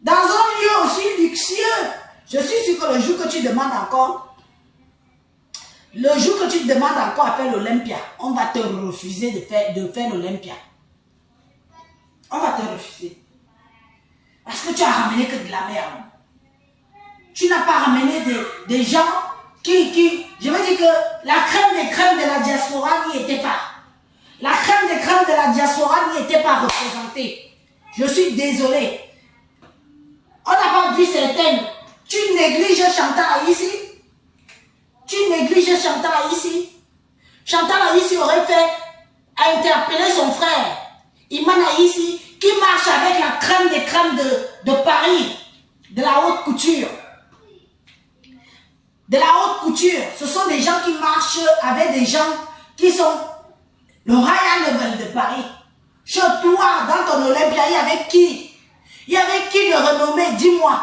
Dans un lieu aussi luxueux, je suis sûr que le jour que tu demandes encore, à faire l'Olympia, on va te refuser de faire l'Olympia. On va te refuser. Parce que tu as ramené que de la merde. Tu n'as pas ramené des gens qui, je veux dire que la crème des crèmes de la diaspora n'y était pas. La crème des crèmes de la diaspora n'y était pas représentée. Je suis désolé. On n'a pas vu certaines. Tu négliges Chantal ici. Tu négliges Chantal ici. Chantal ici aurait fait interpeller son frère. Iman ici, qui marche avec la crème des crèmes de Paris, de la haute couture. De la haute couture. Ce sont des gens qui marchent avec des gens qui sont le Royal Level de Paris. Chez toi, dans ton Olympia, il y avait qui? Il y avait qui de renommé? Dis-moi.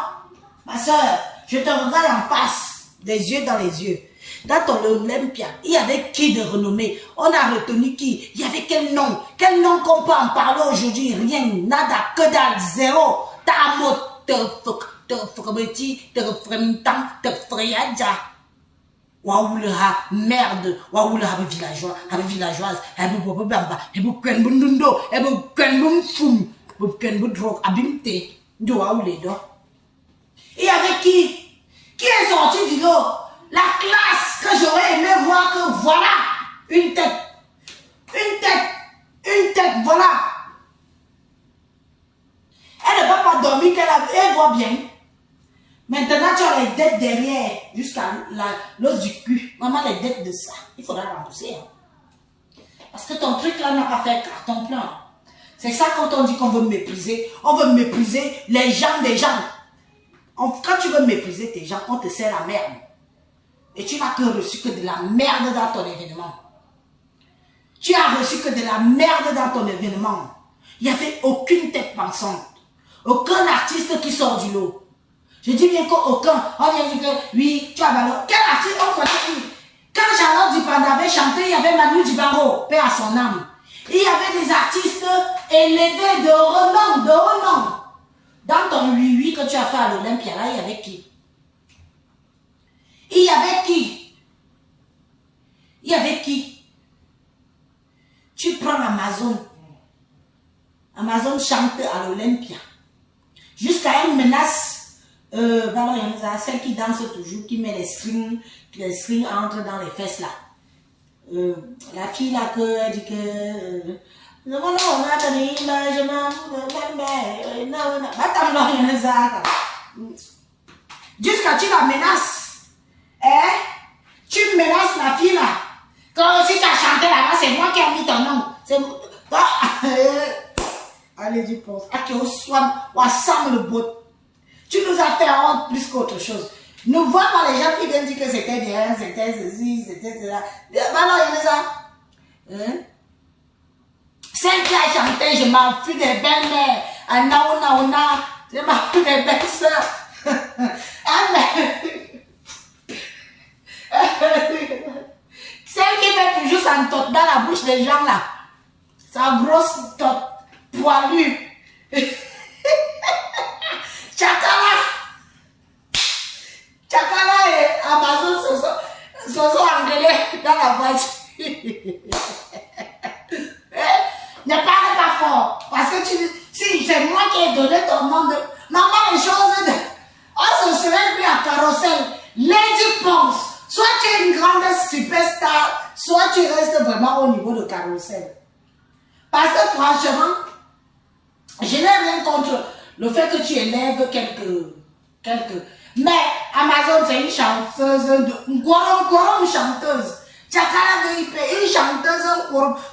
Ma soeur, je te regarde en face, des yeux dans les yeux. Dans ton Olympia, il y avait qui de renommé? On a retenu qui? Il y avait quel nom? Quel nom qu'on peut en parler aujourd'hui? Rien, nada, que dalle, zéro. Tamot, te fremeti, te fremintan, te freyadja. Waoulera, merde, waoulera, villageoise, bamba, bamba, kwen bundundo, kwen bumfum, kwen budrok, abimte, de waouledo. Et avec qui? Qui est sorti du lot? La classe que j'aurais aimé voir que voilà, une tête, voilà. Elle ne va pas dormir, elle voit bien. Maintenant, tu as les dettes derrière, jusqu'à l'os du cul. Maman, les dettes de ça, il faudra rembourser. Hein. Parce que ton truc là n'a pas fait carton plein. C'est ça quand on dit qu'on veut mépriser. On veut mépriser les gens des gens. Quand tu veux mépriser tes gens, on te sert la merde. Et tu n'as que reçu que de la merde dans ton événement. Tu as reçu que de la merde dans ton événement. Il n'y avait aucune tête pensante. Aucun artiste qui sort du lot. Je dis bien qu'aucun. On vient dire que oui, tu as valeur. Quel artiste on connaît? Quand Charlotte Dupanda avait chanté, il y avait Manu Dibango, paix à son âme. Il y avait des artistes élevés de renom, de renom. Dans ton 8-8 que tu as fait à l'Olympia, là, il y avait qui? Il y avait qui? Il y avait qui? Tu prends Amazon. Amazon chante à l'Olympia. Jusqu'à une menace. Voilà, il y en a celle qui danse toujours, qui met les strings entrent dans les fesses là. La fille là elle dit que jusqu'à tu la menaces. Tu menaces la fille là. Quand si tu as chanté là-bas, c'est moi qui ai mis ton nom. C'est allez, dis pense. Ok, on assemble le bout. Tu nous as fait honte plus qu'autre chose. Nous voyons pas les gens qui viennent dire que c'était bien, c'était ceci, c'était cela. Alors, il y a ça. Celle qui a chanté, je m'en fous des belles-mères. Je m'en fous des belles-sœurs. Ah, mais... Celle qui met toujours sa tote dans la bouche des gens là. Sa grosse tote poilue. Chakala et Amazon se sont engueulés dans la voiture. Ne parle pas fort. Parce que si c'est moi qui ai donné ton nom de... Maman, les choses de... On se serait pris à carrousel. Lady pense. Soit tu es une grande superstar, soit tu restes vraiment au niveau de carrousel. Parce que franchement, je n'ai rien contre le fait que tu élèves quelques... Mais Amazon, c'est une chanteuse, une chanteuse. Chakala VIP, une chanteuse,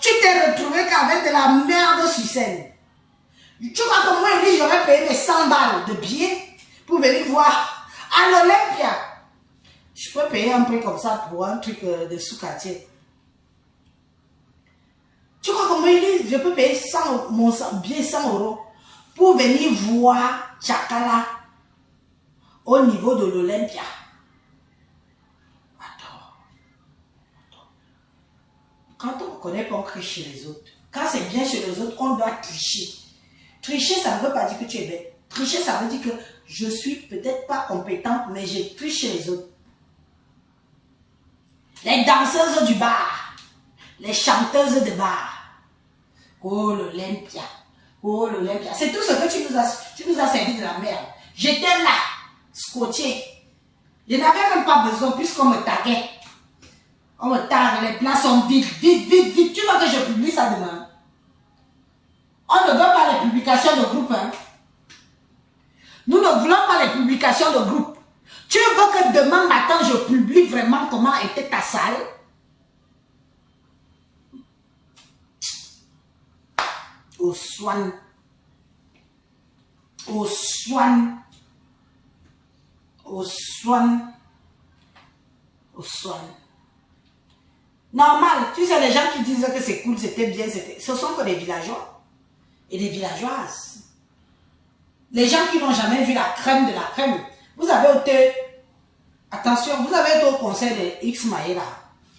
tu t'es retrouvé qu'avec de la merde sur scène. Tu vois que moi, il dit, j'aurais payé mes 100 balles de billets pour venir voir à l'Olympia. Je peux payer un prix comme ça pour un truc de sous-quartier. Tu crois que moi, il dit, je peux payer mon billet 100 € pour venir voir Chakala au niveau de l'Olympia. Quand on ne connaît pas, on crie chez les autres. Quand c'est bien chez les autres, on doit tricher. Tricher, ça ne veut pas dire que tu es bête. Tricher, ça veut dire que je suis peut-être pas compétente, mais je triche chez les autres. Les danseuses du bar, les chanteuses de bar. Oh l'Olympia, oh l'Olympia. C'est tout ce que tu nous as servi de la merde. J'étais là, scotché. Je n'avais même pas besoin puisqu'on me taguait. On me tague, les plans sont vides, vite. Tu vois que je publie ça demain. On ne veut pas les publications de groupe. Hein. Nous ne voulons pas les publications de groupe. Tu veux que demain matin, je publie vraiment comment était ta salle? Au soin. Au soin. Au soin. Au soin. Normal, tu sais, les gens qui disent que c'est cool, c'était bien, ce sont que des villageois et des villageoises. Les gens qui n'ont jamais vu la crème de la crème. Vous avez été, attention, vous avez été au conseil de X Maïla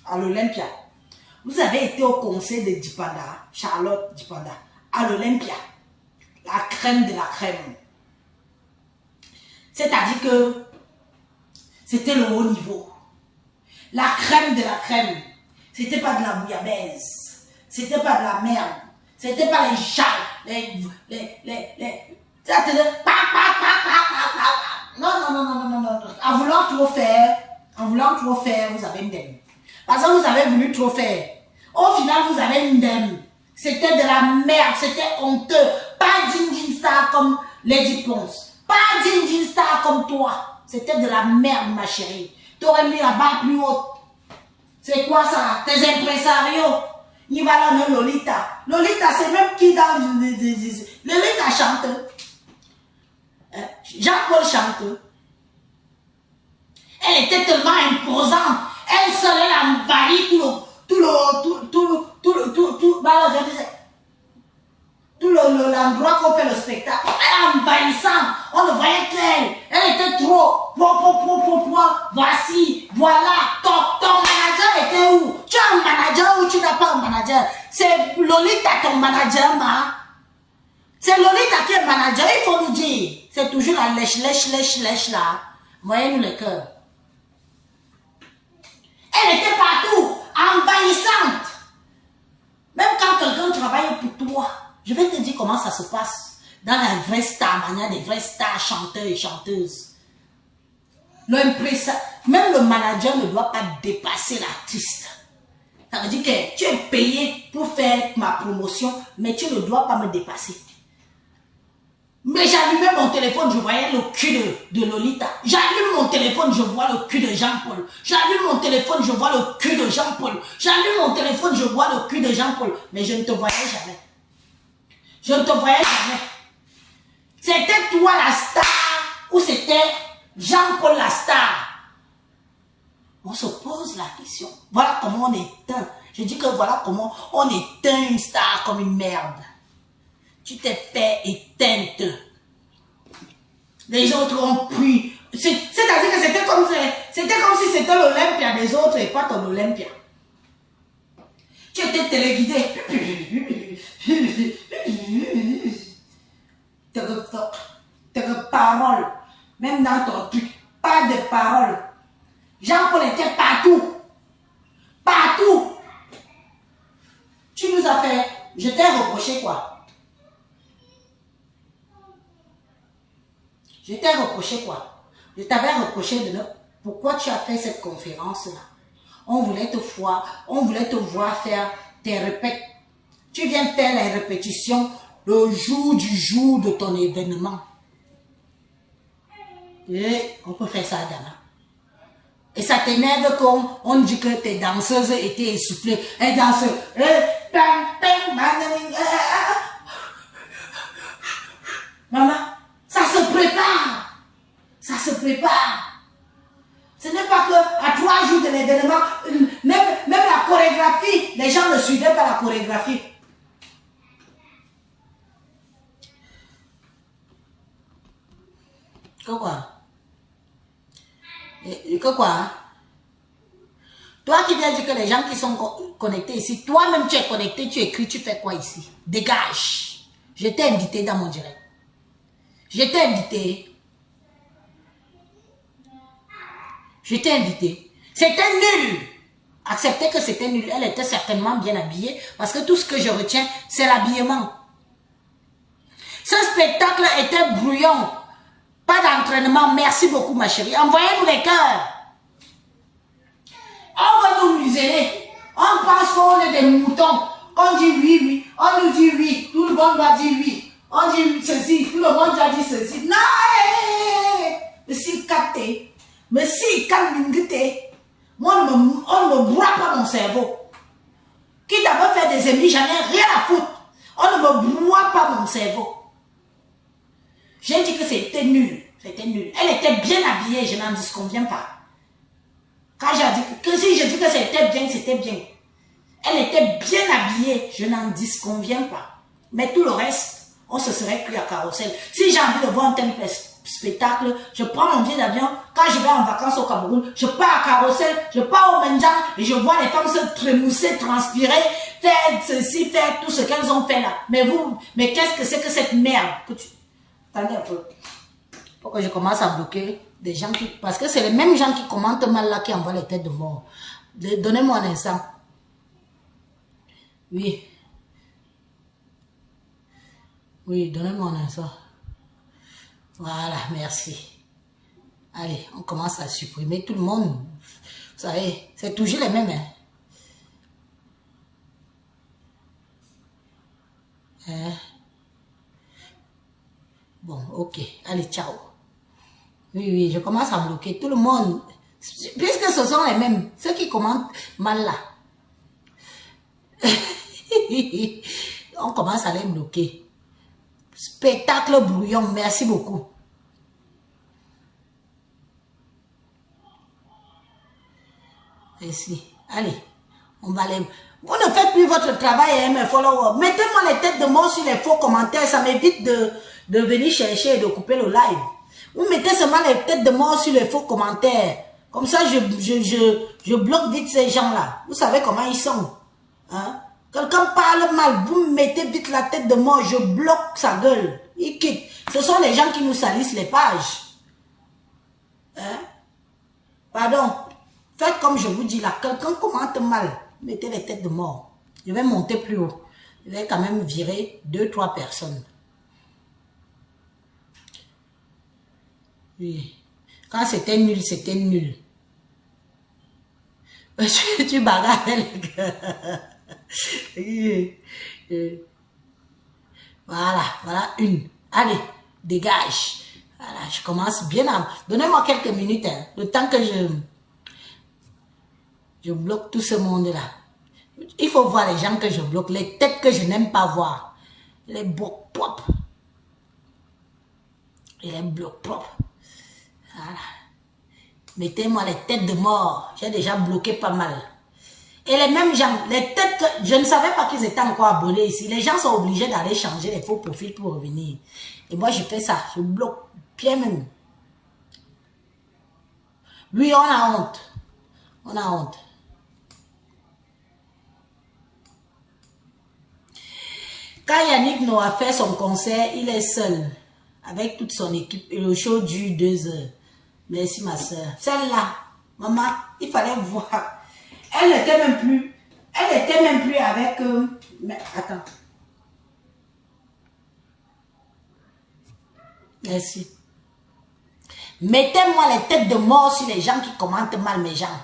à l'Olympia. Vous avez été au conseil de Dipanda, Charlotte Dipanda, à l'Olympia. La crème de la crème. C'est-à-dire que c'était le haut niveau. La crème de la crème. C'était pas de la bouillabaisse. C'était pas de la merde. C'était pas les chats. Non. En voulant trop faire, vous avez une dème. Parce que vous avez voulu trop faire. Au final, vous avez une dème. C'était de la merde. C'était honteux. Pas d'une star comme Lady Ponce. Pas d'une star comme toi. C'était de la merde, ma chérie. Tu aurais mis la barre plus haute. C'est quoi ça? Tes impresarios? Il va là, même Lolita. Lolita, c'est même qui dans... Lolita chante. Jean-Paul chante. Elle était tellement imposante. Elle seule, elle envahit l'endroit qu'on fait le spectacle. Elle est envahissante. On le voyait qu'elle. Elle était trop. Voici, voilà. Ton manager était où? Tu as un manager ou tu n'as pas un manager? C'est Lolita ton manager, ma. C'est Lolita qui est manager, il faut nous dire. C'est toujours la lèche là. Voyez-nous le cœur. Elle était partout, envahissante. Même quand quelqu'un travaille pour toi, je vais te dire comment ça se passe dans la vraie star, manière des vrais stars, chanteurs et chanteuses. Même le manager ne doit pas dépasser l'artiste. Ça veut dire que tu es payé pour faire ma promotion, mais tu ne dois pas me dépasser. Mais j'allumais mon téléphone, je voyais le cul de Lolita. J'allume mon téléphone, je vois le cul de Jean-Paul. J'allume mon téléphone, je vois le cul de Jean-Paul. J'allume mon téléphone, je vois le cul de Jean-Paul. Mais je ne te voyais jamais. Je ne te voyais jamais. C'était toi la star ou c'était Jean-Paul la star? On se pose la question. Voilà comment on éteint. Je dis que voilà comment on éteint une star comme une merde. Tu t'es fait éteinte. Les autres ont pris. C'est-à-dire que c'était comme si c'était l'Olympia des autres et pas ton Olympia. Tu étais téléguidé. Tes paroles, même dans ton truc, pas de paroles. Jean-Paul était partout. Partout. Tu nous as fait. Je t'ai reproché quoi? Je t'ai reproché quoi? Je t'avais reproché de pourquoi tu as fait cette conférence-là. On voulait te voir faire tes répètes. Tu viens faire les répétitions le jour de ton événement. Et on peut faire ça, Dana. Et ça t'énerve quand on dit que tes danseuses étaient essoufflées. Un danseur. Maman, ça se prépare. Ça se prépare. Ce n'est pas que à 3 jours de l'événement, même la chorégraphie, les gens ne suivaient pas la chorégraphie. Quoi? Quoi? Toi qui viens dire que les gens qui sont connectés ici, toi-même tu es connecté, tu écris, tu fais quoi ici? Dégage. Je t'ai invité dans mon direct. Je t'ai invité. Je t'ai invité. C'était nul. Acceptez que c'était nul. Elle était certainement bien habillée parce que tout ce que je retiens, c'est l'habillement. Ce spectacle était brouillon. Pas d'entraînement. Merci beaucoup, ma chérie. Envoyez-nous les cœurs. On va nous museler. On pense qu'on est des moutons. On dit oui, oui. On nous dit oui. Tout le monde doit dire oui. On dit ceci. Tout le monde doit dire ceci. Non! Mais si capté. Mais si capté. Moi, on ne me broie pas mon cerveau. Qui d'abord fait des ennemis, j'en ai rien à foutre. On ne me broie pas mon cerveau. J'ai dit que c'était nul. C'était nul. Elle était bien habillée, je n'en disconviens pas. Quand j'ai dit que si je dis que c'était bien, c'était bien. Elle était bien habillée, je n'en disconviens pas. Mais tout le reste, on se serait cru à Carrousel. Si j'ai envie de voir un tel spectacle, je prends mon billet d'avion. Quand je vais en vacances au Cameroun, je pars à Carrousel, je pars au Menjan et je vois les femmes se trémousser, transpirer, faire ceci, faire tout ce qu'elles ont fait là. Mais qu'est-ce que c'est que cette merde que tu... Attendez un peu. Faut que je commence à bloquer des gens qui... Parce que c'est les mêmes gens qui commentent mal là qui envoient les têtes de mort. Donnez-moi un instant. Oui. Oui, donnez-moi un instant. Voilà, merci. Allez, on commence à supprimer tout le monde. Vous savez, c'est toujours les mêmes. Hein? Bon, ok. Allez, ciao. Oui, oui, je commence à bloquer tout le monde. Puisque ce sont les mêmes. Ceux qui commentent mal là. On commence à les bloquer. Spectacle brouillon. Merci beaucoup. Merci. Allez, on va aller... Vous ne faites plus votre travail, hein, mes followers. Mettez-moi les têtes de mort sur les faux commentaires. Ça m'évite de venir chercher et de couper le live. Vous mettez seulement les têtes de mort sur les faux commentaires. Comme ça, je bloque vite ces gens-là. Vous savez comment ils sont. Hein? Quelqu'un parle mal, vous mettez vite la tête de mort, je bloque sa gueule. Il quitte. Ce sont les gens qui nous salissent les pages. Hein? Pardon. Faites comme je vous dis là. Quelqu'un commente mal. Mettez les têtes de mort. Je vais monter plus haut. Je vais quand même virer 2-3 personnes. Oui. Quand c'était nul, c'était nul. Tu bagarres les gars. Voilà une. Allez, dégage. Voilà, je commence bien à... Donnez-moi quelques minutes, hein, le temps que je bloque tout ce monde-là. Il faut voir les gens que je bloque, les têtes que je n'aime pas voir. Les blocs propres. Et les blocs propres. Voilà. Mettez-moi les têtes de mort. J'ai déjà bloqué pas mal. Et les mêmes gens, les têtes que je ne savais pas qu'ils étaient encore abonnés ici. Les gens sont obligés d'aller changer les faux profils pour revenir. Et moi, je fais ça. Je bloque Pierre même. Oui, on a honte. On a honte. Quand Yannick Noah fait son concert, il est seul avec toute son équipe et le show dure 2 heures. Merci ma soeur. Celle-là, maman, il fallait voir. Elle n'était même plus avec... mais attends. Merci. Mettez-moi les têtes de mort sur les gens qui commentent mal mes gens.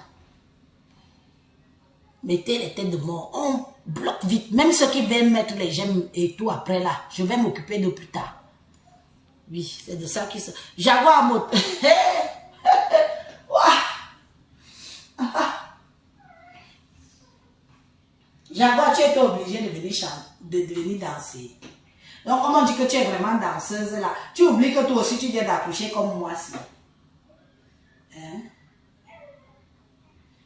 Mettez les têtes de mort. On bloque vite. Même ceux qui veulent mettre les j'aime et tout après là. Je vais m'occuper de plus tard. Oui, c'est de ça qui se... Jaguar mot. Jaguar, tu étais obligé de venir danser. Donc, comment on dit que tu es vraiment danseuse là? Tu oublies que toi aussi tu viens d'accoucher comme moi. Si. Hein?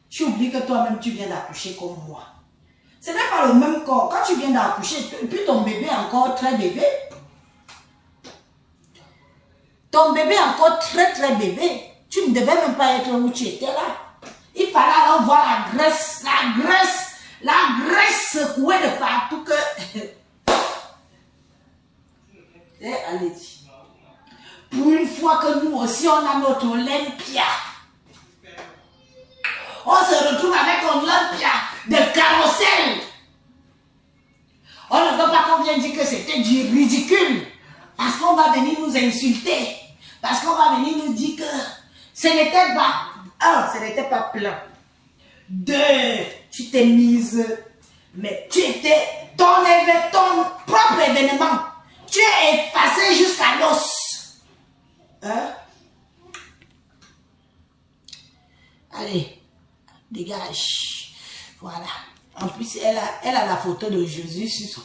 Tu oublies que toi-même tu viens d'accoucher comme moi. Ce n'est pas le même corps. Quand tu viens d'accoucher, et puis ton bébé est encore très bébé. Ton bébé est encore très bébé. Tu ne devais même pas être où tu étais là. Il fallait alors voir la graisse secouée de partout que... Allez, pour une fois que nous aussi on a notre Olympia, on se retrouve avec un Olympia de carrousel. On ne veut pas qu'on vienne dire que c'était du ridicule, parce qu'on va venir nous insulter, parce qu'on va venir nous dire que ce n'était pas, ce n'était pas plein. 2, tu t'es mise, mais tu étais ton propre événement. Tu es effacé jusqu'à l'os. Hein? Allez, dégage. Voilà. En plus, elle a la photo de Jésus sur son...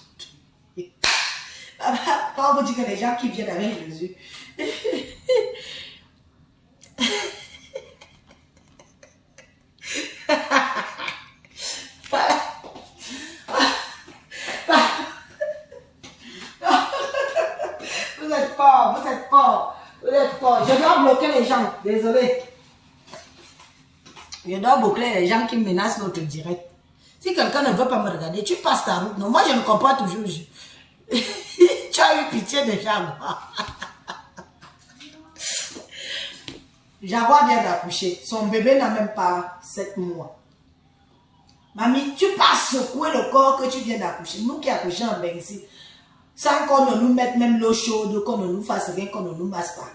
Quand on vous dit que les gens qui viennent avec Jésus... Vous êtes fort. Je dois bloquer les gens. Désolé. Je dois bloquer les gens qui menacent notre direct. Si quelqu'un ne veut pas me regarder, tu passes ta route. Non, moi je ne comprends pas toujours. Tu as eu pitié de Jaguar. Jaguar vient d'accoucher. Son bébé n'a même pas 7 mois. Mamie, tu passes secouer le corps que tu viens d'accoucher. Nous qui accouchons en Bengsi. Sans qu'on ne nous mette même l'eau chaude, qu'on ne nous fasse rien, qu'on ne nous masse pas.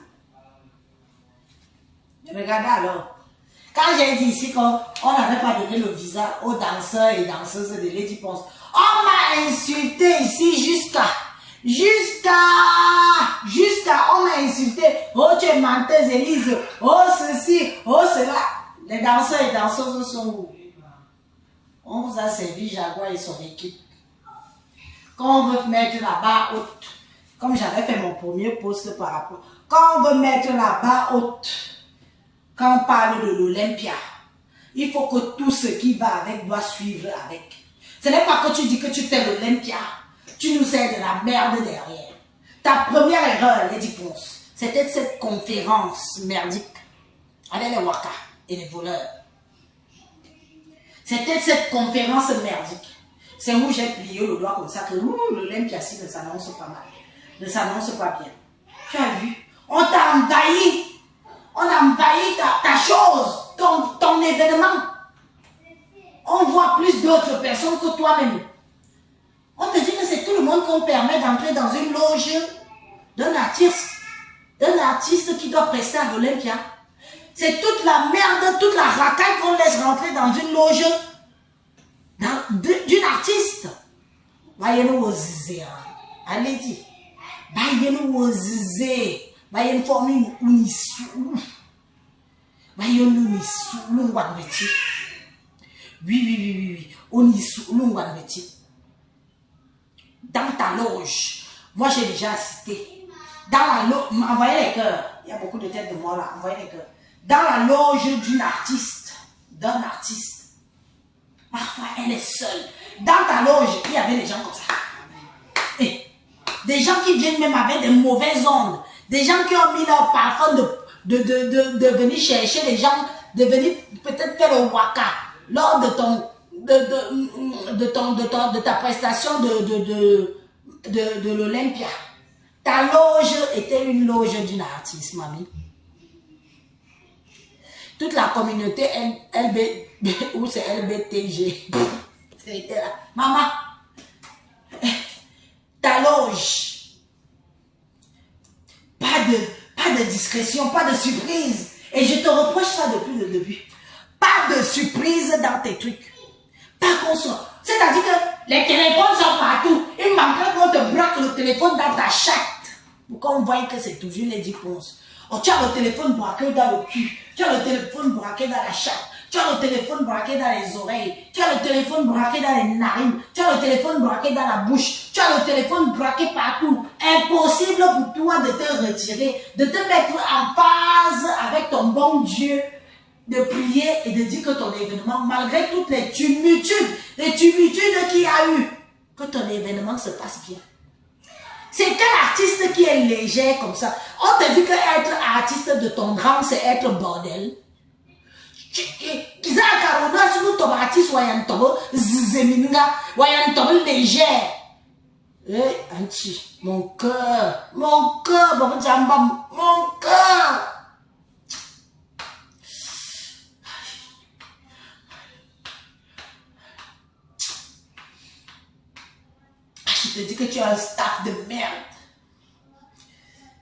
Regardez alors. Quand j'ai dit ici qu'on n'avait pas donné le visa aux danseurs et danseuses de Lady Ponce, on m'a insulté ici jusqu'à, on m'a insulté. Oh, tu es menteuse, Élise. Oh, ceci, oh, cela. Les danseurs et danseuses sont où? On vous a servi Jaguar et son équipe. Quand on veut mettre la barre haute, comme j'avais fait mon premier post par rapport, quand on veut mettre la barre haute, quand on parle de l'Olympia, il faut que tout ce qui va avec doit suivre avec. Ce n'est pas que tu dis que tu fais l'Olympia, tu nous sers de la merde derrière. Ta première erreur, Lady Ponce, c'était cette conférence merdique avec les Waka et les voleurs. C'était cette conférence merdique. C'est où j'ai plié le doigt comme ça que l'Olympia si ne s'annonce pas mal. Ne s'annonce pas bien. Tu as vu? On t'a envahi. On a envahi ta chose, ton événement. On voit plus d'autres personnes que toi-même. On te dit que c'est tout le monde qu'on permet d'entrer dans une loge d'un artiste qui doit prester à l'Olympia. C'est toute la merde, toute la racaille qu'on laisse rentrer dans une loge d'une artiste. Voyez-nous aux zizés. Allez-y. Voyez-nous aux zizés. Voyez-nous former une unissou. Voyez-nous unissou. Oui. Unissou. Dans ta loge. Moi, j'ai déjà assisté. Dans la loge. Envoyez les cœurs. Il y a beaucoup de têtes de moi là. Envoyez les cœurs. Dans la loge d'une artiste. D'un artiste. Parfois, elle est seule. Dans ta loge, il y avait des gens comme ça. Et des gens qui viennent même avec des mauvaises ondes, Des gens qui ont mis leur parfum de venir chercher les gens, de venir peut-être faire le waka lors de ta prestation de l'Olympia. Ta loge était une loge d'une artiste, mamie. Toute la communauté ou c'est LBTG. C'était là. Maman, ta loge. Pas de discrétion, pas de surprise. Et je te reproche ça depuis le début. Pas de surprise dans tes trucs. Pas qu'on soit. C'est-à-dire que les téléphones sont partout. Il manquerait qu'on te braque le téléphone dans ta chatte. Pour qu'on voie que c'est toujours les 10 ponces. Oh, tu as le téléphone braqué dans le cul. Tu as le téléphone braqué dans la chatte. Tu as le téléphone braqué dans les oreilles. Tu as le téléphone braqué dans les narines. Tu as le téléphone braqué dans la bouche. Tu as le téléphone braqué partout. Impossible pour toi de te retirer, de te mettre en phase avec ton bon Dieu, de prier et de dire que ton événement, malgré toutes les tumultudes qu'il y a eu, que ton événement se passe bien. C'est quel artiste qui est léger comme ça? On te dit que être artiste de ton drame, c'est être bordel. Ils ont carrément si nous sommes artistes, légère. Eh, Anti, mon cœur, mon cœur. Je te dis que tu as un staff de merde.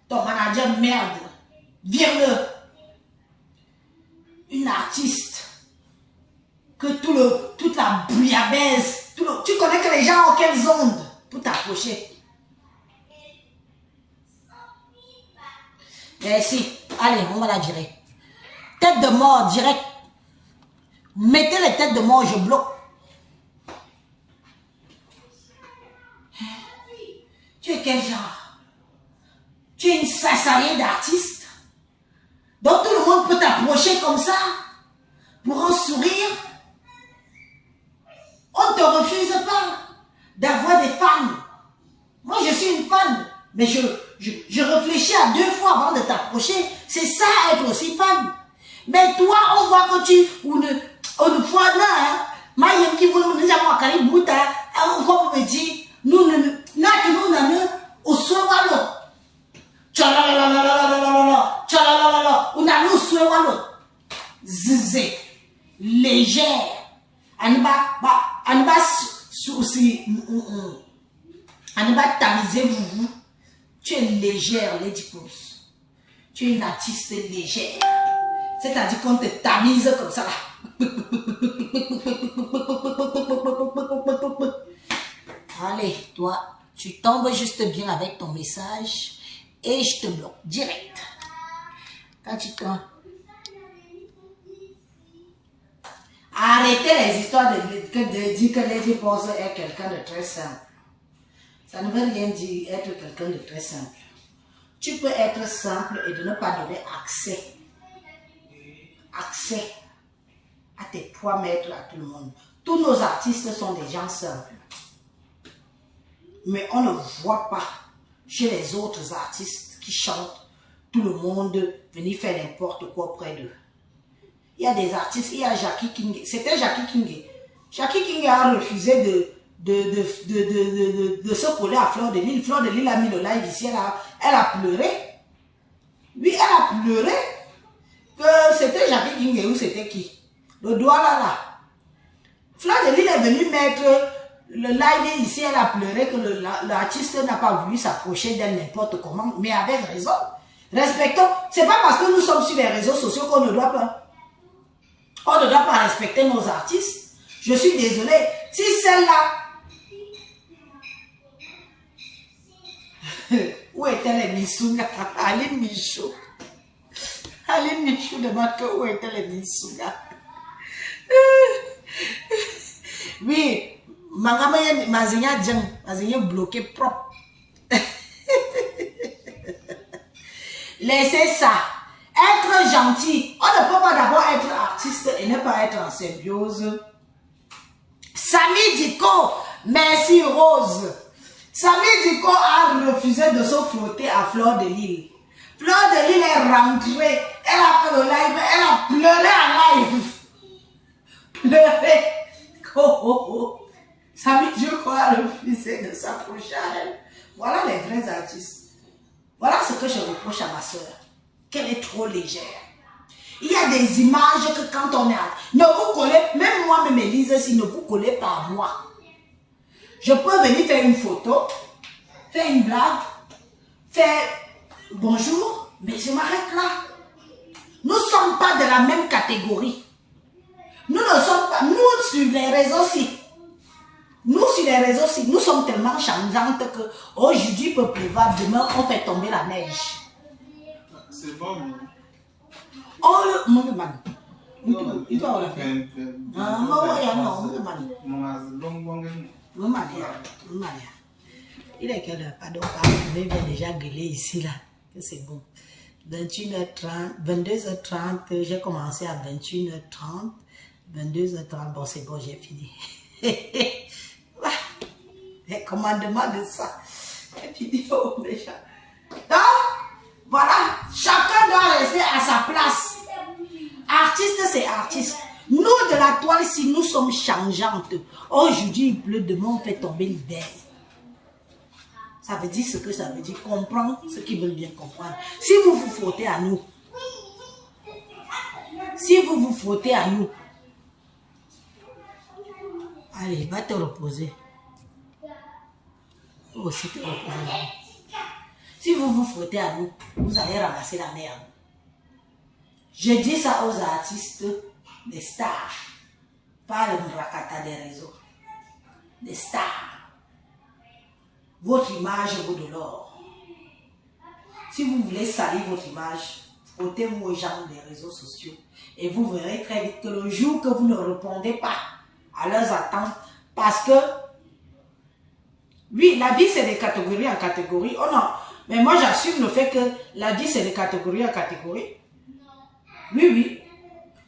Ton manager merde. Vire-le. Une artiste. Que toute la bouillabaisse. Tu connais que les gens ont quelles ondes pour t'approcher. Merci. Allez, on va la virer. Tête de mort direct. Mettez les têtes de mort, je bloque. Tu es quel genre? Tu es une sassariée d'artiste? Donc tout le monde peut t'approcher comme ça? Pour un sourire? On ne te refuse pas d'avoir des fans. Moi je suis une fan, mais je réfléchis à 2 fois avant de t'approcher. C'est ça être aussi fan. Mais toi on voit que tu... Une fois là, Mayem qui voulait nous dire moi Karibouta, on peut me dire, nous au soir on a nous soir zizé légère anba souci anba tamiser vous tu es légère Lady Pose, tu es une artiste légère, c'est-à-dire qu'on te tamise comme ça là. Allez, toi, tu tombes juste bien avec ton message et je te bloque direct. Quand tu tombes. Arrêtez les histoires de dire que Lady Pose est quelqu'un de très simple. Ça ne veut rien dire être quelqu'un de très simple. Tu peux être simple et de ne pas donner accès à tes poids maîtres à tout le monde. Tous nos artistes sont des gens simples. Mais on ne voit pas chez les autres artistes qui chantent tout le monde venir faire n'importe quoi auprès d'eux. Il y a des artistes, il y a Jackie King. C'était Jackie King. Jackie King a refusé de se coller à Fleur de Lille. Fleur de Lille a mis le live ici, elle a pleuré. Oui, elle a pleuré. Que c'était Jackie King ou c'était qui? Le doigt là. Fleur de Lille est venue mettre le live ici, elle a pleuré que l'artiste n'a pas voulu s'approcher d'elle n'importe comment, mais avec raison. Respectons. C'est pas parce que nous sommes sur les réseaux sociaux qu'on ne doit pas. On ne doit pas respecter nos artistes. Je suis désolée. Si celle-là... Où étaient les Missouga? Aline Michaud. Aline Michaud demande que où étaient les Missouga. Oui, Mazigna bloqué propre. Laissez ça. Être gentil. On ne peut pas d'abord être artiste et ne pas être en symbiose. Samy Diko, merci Rose. Samy Diko a refusé de se frotter à Fleur de Lille. Fleur de Lys est rentrée. Elle a fait le live. Elle a pleuré en live. Pleuré. Oh, oh, oh. Samy, je crois, a refusé de s'approcher à elle. Voilà les vrais artistes. Voilà ce que je reproche à ma soeur. Qu'elle est trop légère. Il y a des images que quand on est... Ne vous collez, même moi-même Élise, si ne vous collez pas à moi. Je peux venir faire une photo, faire une blague, faire bonjour, mais je m'arrête là. Nous ne sommes pas de la même catégorie. Nous ne sommes pas... Nous, sur les réseaux aussi. Nous, sur les réseaux aussi, nous sommes tellement changeantes que aujourd'hui, il peut pleuvoir, demain, on fait tomber la neige. C'est bon. Oh, mon man. Il doit le faire. Ah, non, il est quelle heure? Pardon, il vient déjà gueuler ici, là. C'est bon. 21h30, 22h30, j'ai commencé à 21h30. 22h30, bon, c'est bon, j'ai fini. Les commandements de ça. J'ai fini au méchant. Donc, voilà, chacun doit rester à sa place. Artiste, c'est artiste. Nous, de la toile, si nous sommes changeantes, aujourd'hui, il pleut, demain, on fait tomber l'hiver. Ça veut dire ce que ça veut dire. Comprendre ce qu'ils veulent bien comprendre. Si vous vous frottez à nous, si vous vous frottez à nous, allez, va te reposer. Aussi te reposer. Si vous vous frottez à nous, vous allez ramasser la merde. Je dis ça aux artistes, des stars. Pas le mrakata des réseaux. Des stars. Votre image vaut de l'or. Si vous voulez salir votre image, frottez-vous aux gens des réseaux sociaux. Et vous verrez très vite que le jour que vous ne répondez pas à leurs attentes, parce que, oui, la vie c'est des catégories en catégories. Oh non, mais moi j'assume le fait que la vie c'est des catégories en catégories. Oui, oui.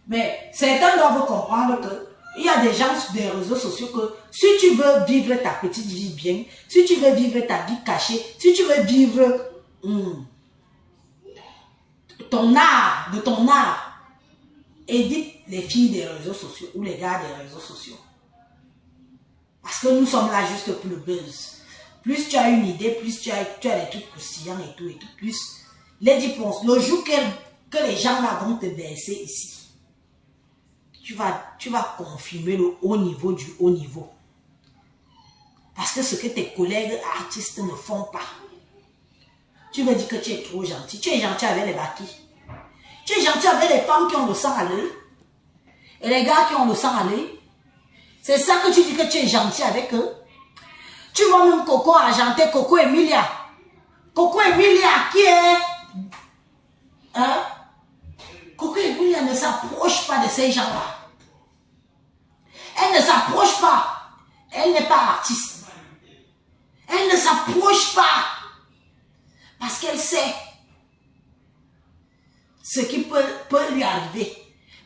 Mais certains doivent comprendre que il y a des gens sur des réseaux sociaux que si tu veux vivre ta petite vie bien, si tu veux vivre ta vie cachée, si tu veux vivre ton art, évite les filles des réseaux sociaux ou les gars des réseaux sociaux. Parce que nous sommes là juste pour le buzz. Plus tu as une idée, plus tu as des trucs croustillants et tout, plus les dépenses. Le jour que les gens là vont te verser ici, tu vas confirmer le haut niveau du haut niveau. Parce que ce que tes collègues artistes ne font pas. Tu veux dire que tu es trop gentil. Tu es gentil avec les bâtis. Tu es gentil avec les femmes qui ont le sang à l'œil. Et les gars qui ont le sang à l'œil. C'est ça que tu dis que tu es gentil avec eux. Tu vois même Coco argenté, Coco Emilia. Coco Emilia qui est... Hein? Coco Emilia ne s'approche pas de ces gens-là. Elle ne s'approche pas. Elle n'est pas artiste. Elle ne s'approche pas. Parce qu'elle sait ce qui peut lui arriver.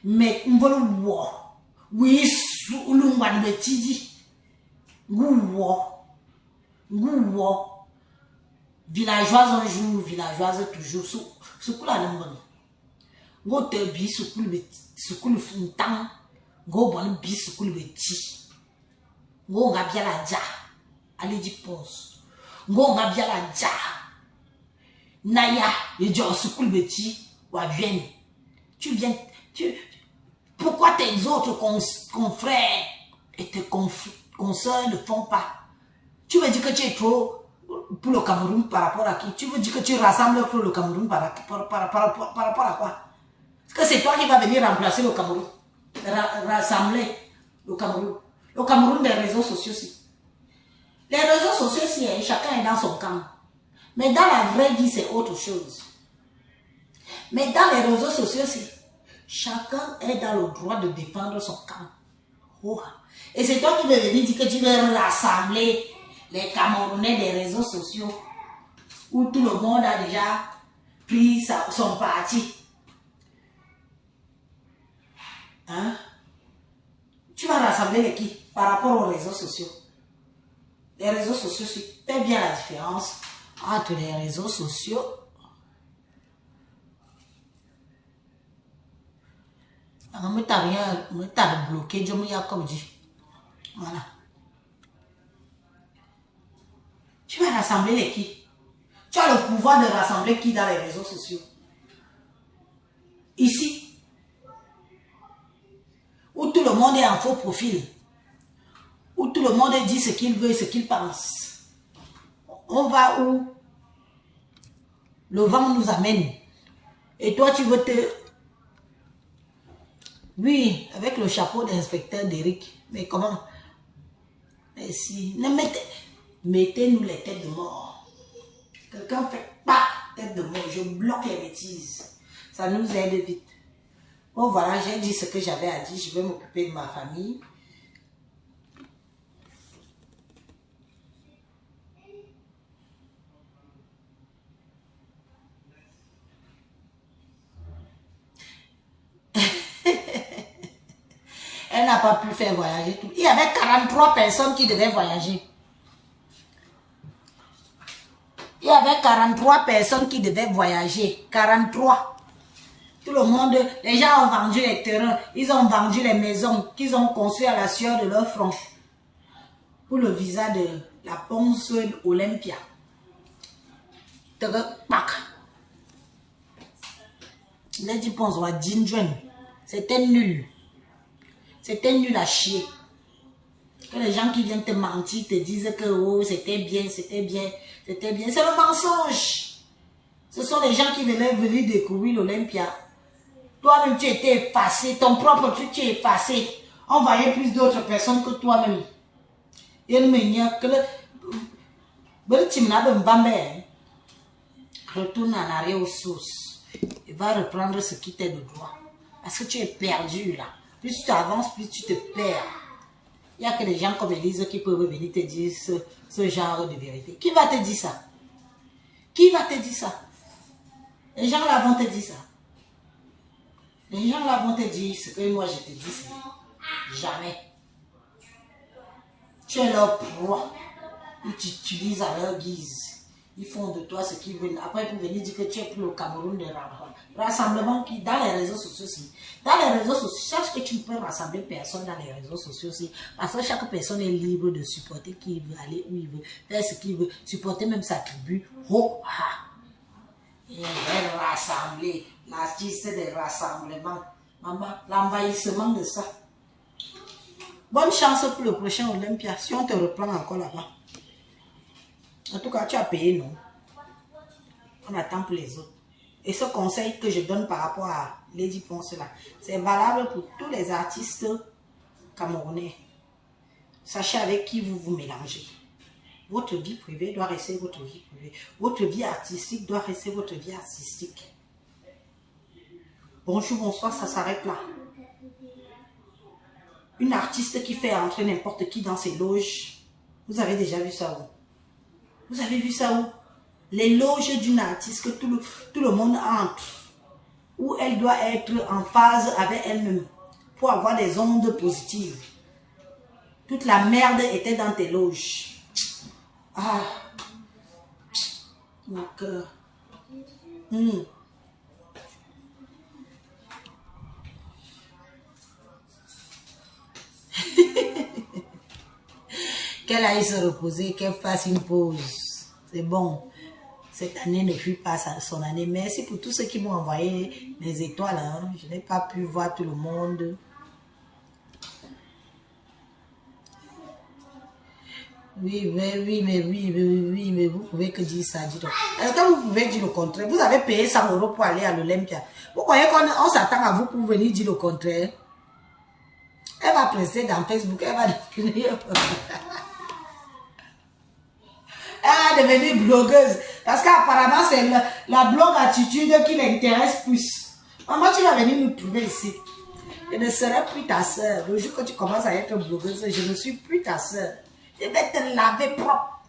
Mais on va le voir. Oui, on va le dire. Villageoise un jour, villageoise toujours. Ce coup là, on te dit ce coup le temps. Go bon bi sukulu beti. Go nga bia la ja. Allez di ponce. Go nga bia la ja. Naya, et jo sukulu beti wa vienne. Tu viens pourquoi tes autres confrères et tes consoeurs ne font pas? Tu veux dire que tu es trop pour le Cameroun par rapport à qui? Tu veux dire que tu rassembles pour le Cameroun par rapport à quoi? Est-ce que c'est toi qui vas venir remplacer le Cameroun? Rassembler le Cameroun. Le Cameroun des réseaux sociaux aussi. Les réseaux sociaux aussi, chacun est dans son camp. Mais dans la vraie vie, c'est autre chose. Mais dans les réseaux sociaux aussi, chacun est dans le droit de défendre son camp. Oh. Et c'est toi qui veux venir dire que tu veux rassembler les Camerounais des réseaux sociaux où tout le monde a déjà pris son parti. Hein? Tu vas rassembler les qui par rapport aux réseaux sociaux? Les réseaux sociaux, fais bien la différence entre les réseaux sociaux Ne t'a rien, ne t'a bloqué, je me y a comme dit. Voilà. Tu vas rassembler les qui? Tu as le pouvoir de rassembler qui dans les réseaux sociaux? Ici, où tout le monde est en faux profil, où tout le monde dit ce qu'il veut et ce qu'il pense. On va où le vent nous amène. Et toi, tu veux te... Oui, avec le chapeau d'inspecteur d'Eric. Mais comment? Mais si... Mettez-nous les têtes de mort. Quelqu'un fait pas tête de mort. Je bloque les bêtises. Ça nous aide vite. Bon, voilà, j'ai dit ce que j'avais à dire. Je vais m'occuper de ma famille. Elle n'a pas pu faire voyager tout. Il y avait 43 personnes qui devaient voyager. Il y avait 43 personnes qui devaient voyager. 43. Tout le monde, les gens ont vendu les terrains. Ils ont vendu les maisons qu'ils ont construites à la sueur de leur front. Pour le visa de la Ponce Olympia. Il a dit Ponce ou à Jinjuen. C'était nul. C'était nul à chier. Que les gens qui viennent te mentir te disent que oh, c'était bien, c'était bien, c'était bien. C'est le mensonge. Ce sont les gens qui venaient venir découvrir l'Olympia. Toi-même, tu étais effacé. Ton propre truc, tu es effacé. On voyait plus d'autres personnes que toi-même. Il me dit que retourne en arrière aux sources. Il va reprendre ce qui t'est de droit. Parce que tu es perdu là. Plus tu avances, plus tu te perds. Il n'y a que des gens comme Elise qui peuvent venir te dire ce genre de vérité. Qui va te dire ça? Qui va te dire ça? Les gens là vont te dire ça. Les gens là vont te dire ce que moi je te dis. Jamais. Tu es leur proie. Ils t'utilisent à leur guise. Ils font de toi ce qu'ils veulent. Après, pour venir dire que tu es pour le Cameroun de rassemblement qui, dans les réseaux sociaux aussi. Dans les réseaux sociaux, sache que tu ne peux rassembler personne dans les réseaux sociaux aussi. Parce que chaque personne est libre de supporter qui il veut, aller où il veut, faire ce qu'il veut, supporter même sa tribu. Oh, ah. Et elle va rassembler. L'artiste des rassemblements. Maman, l'envahissement de ça. Bonne chance pour le prochain Olympia. Si on te reprend encore là-bas. En tout cas, tu as payé, non? On attend pour les autres. Et ce conseil que je donne par rapport à Lady Ponce là, c'est valable pour tous les artistes camerounais. Sachez avec qui vous vous mélangez. Votre vie privée doit rester votre vie privée. Votre vie artistique doit rester votre vie artistique. Bonjour, bonsoir, ça s'arrête là. Une artiste qui fait entrer n'importe qui dans ses loges. Vous avez déjà vu ça où? Vous avez vu ça où? Les loges d'une artiste que tout le monde entre. Où elle doit être en phase avec elle-même. Pour avoir des ondes positives. Toute la merde était dans tes loges. Ah. Mon cœur. Qu'elle aille se reposer, qu'elle fasse une pause. C'est bon. Cette année ne fut pas son année. Merci pour tous ceux qui m'ont envoyé les étoiles. Hein. Je n'ai pas pu voir tout le monde. Oui, mais vous pouvez que dire ça. Est-ce que vous pouvez dire le contraire? Vous avez payé 100 € pour aller à l'Olympia. Vous croyez qu'on s'attend à vous pour venir dire le contraire? Elle va presser dans Facebook, elle va devenir... Elle va devenir blogueuse. Parce qu'apparemment, c'est la blog attitude qui l'intéresse plus. Maman, tu vas venir nous trouver ici. Je ne serai plus ta soeur. Le jour que tu commences à être blogueuse, je ne suis plus ta soeur. Je vais te laver propre.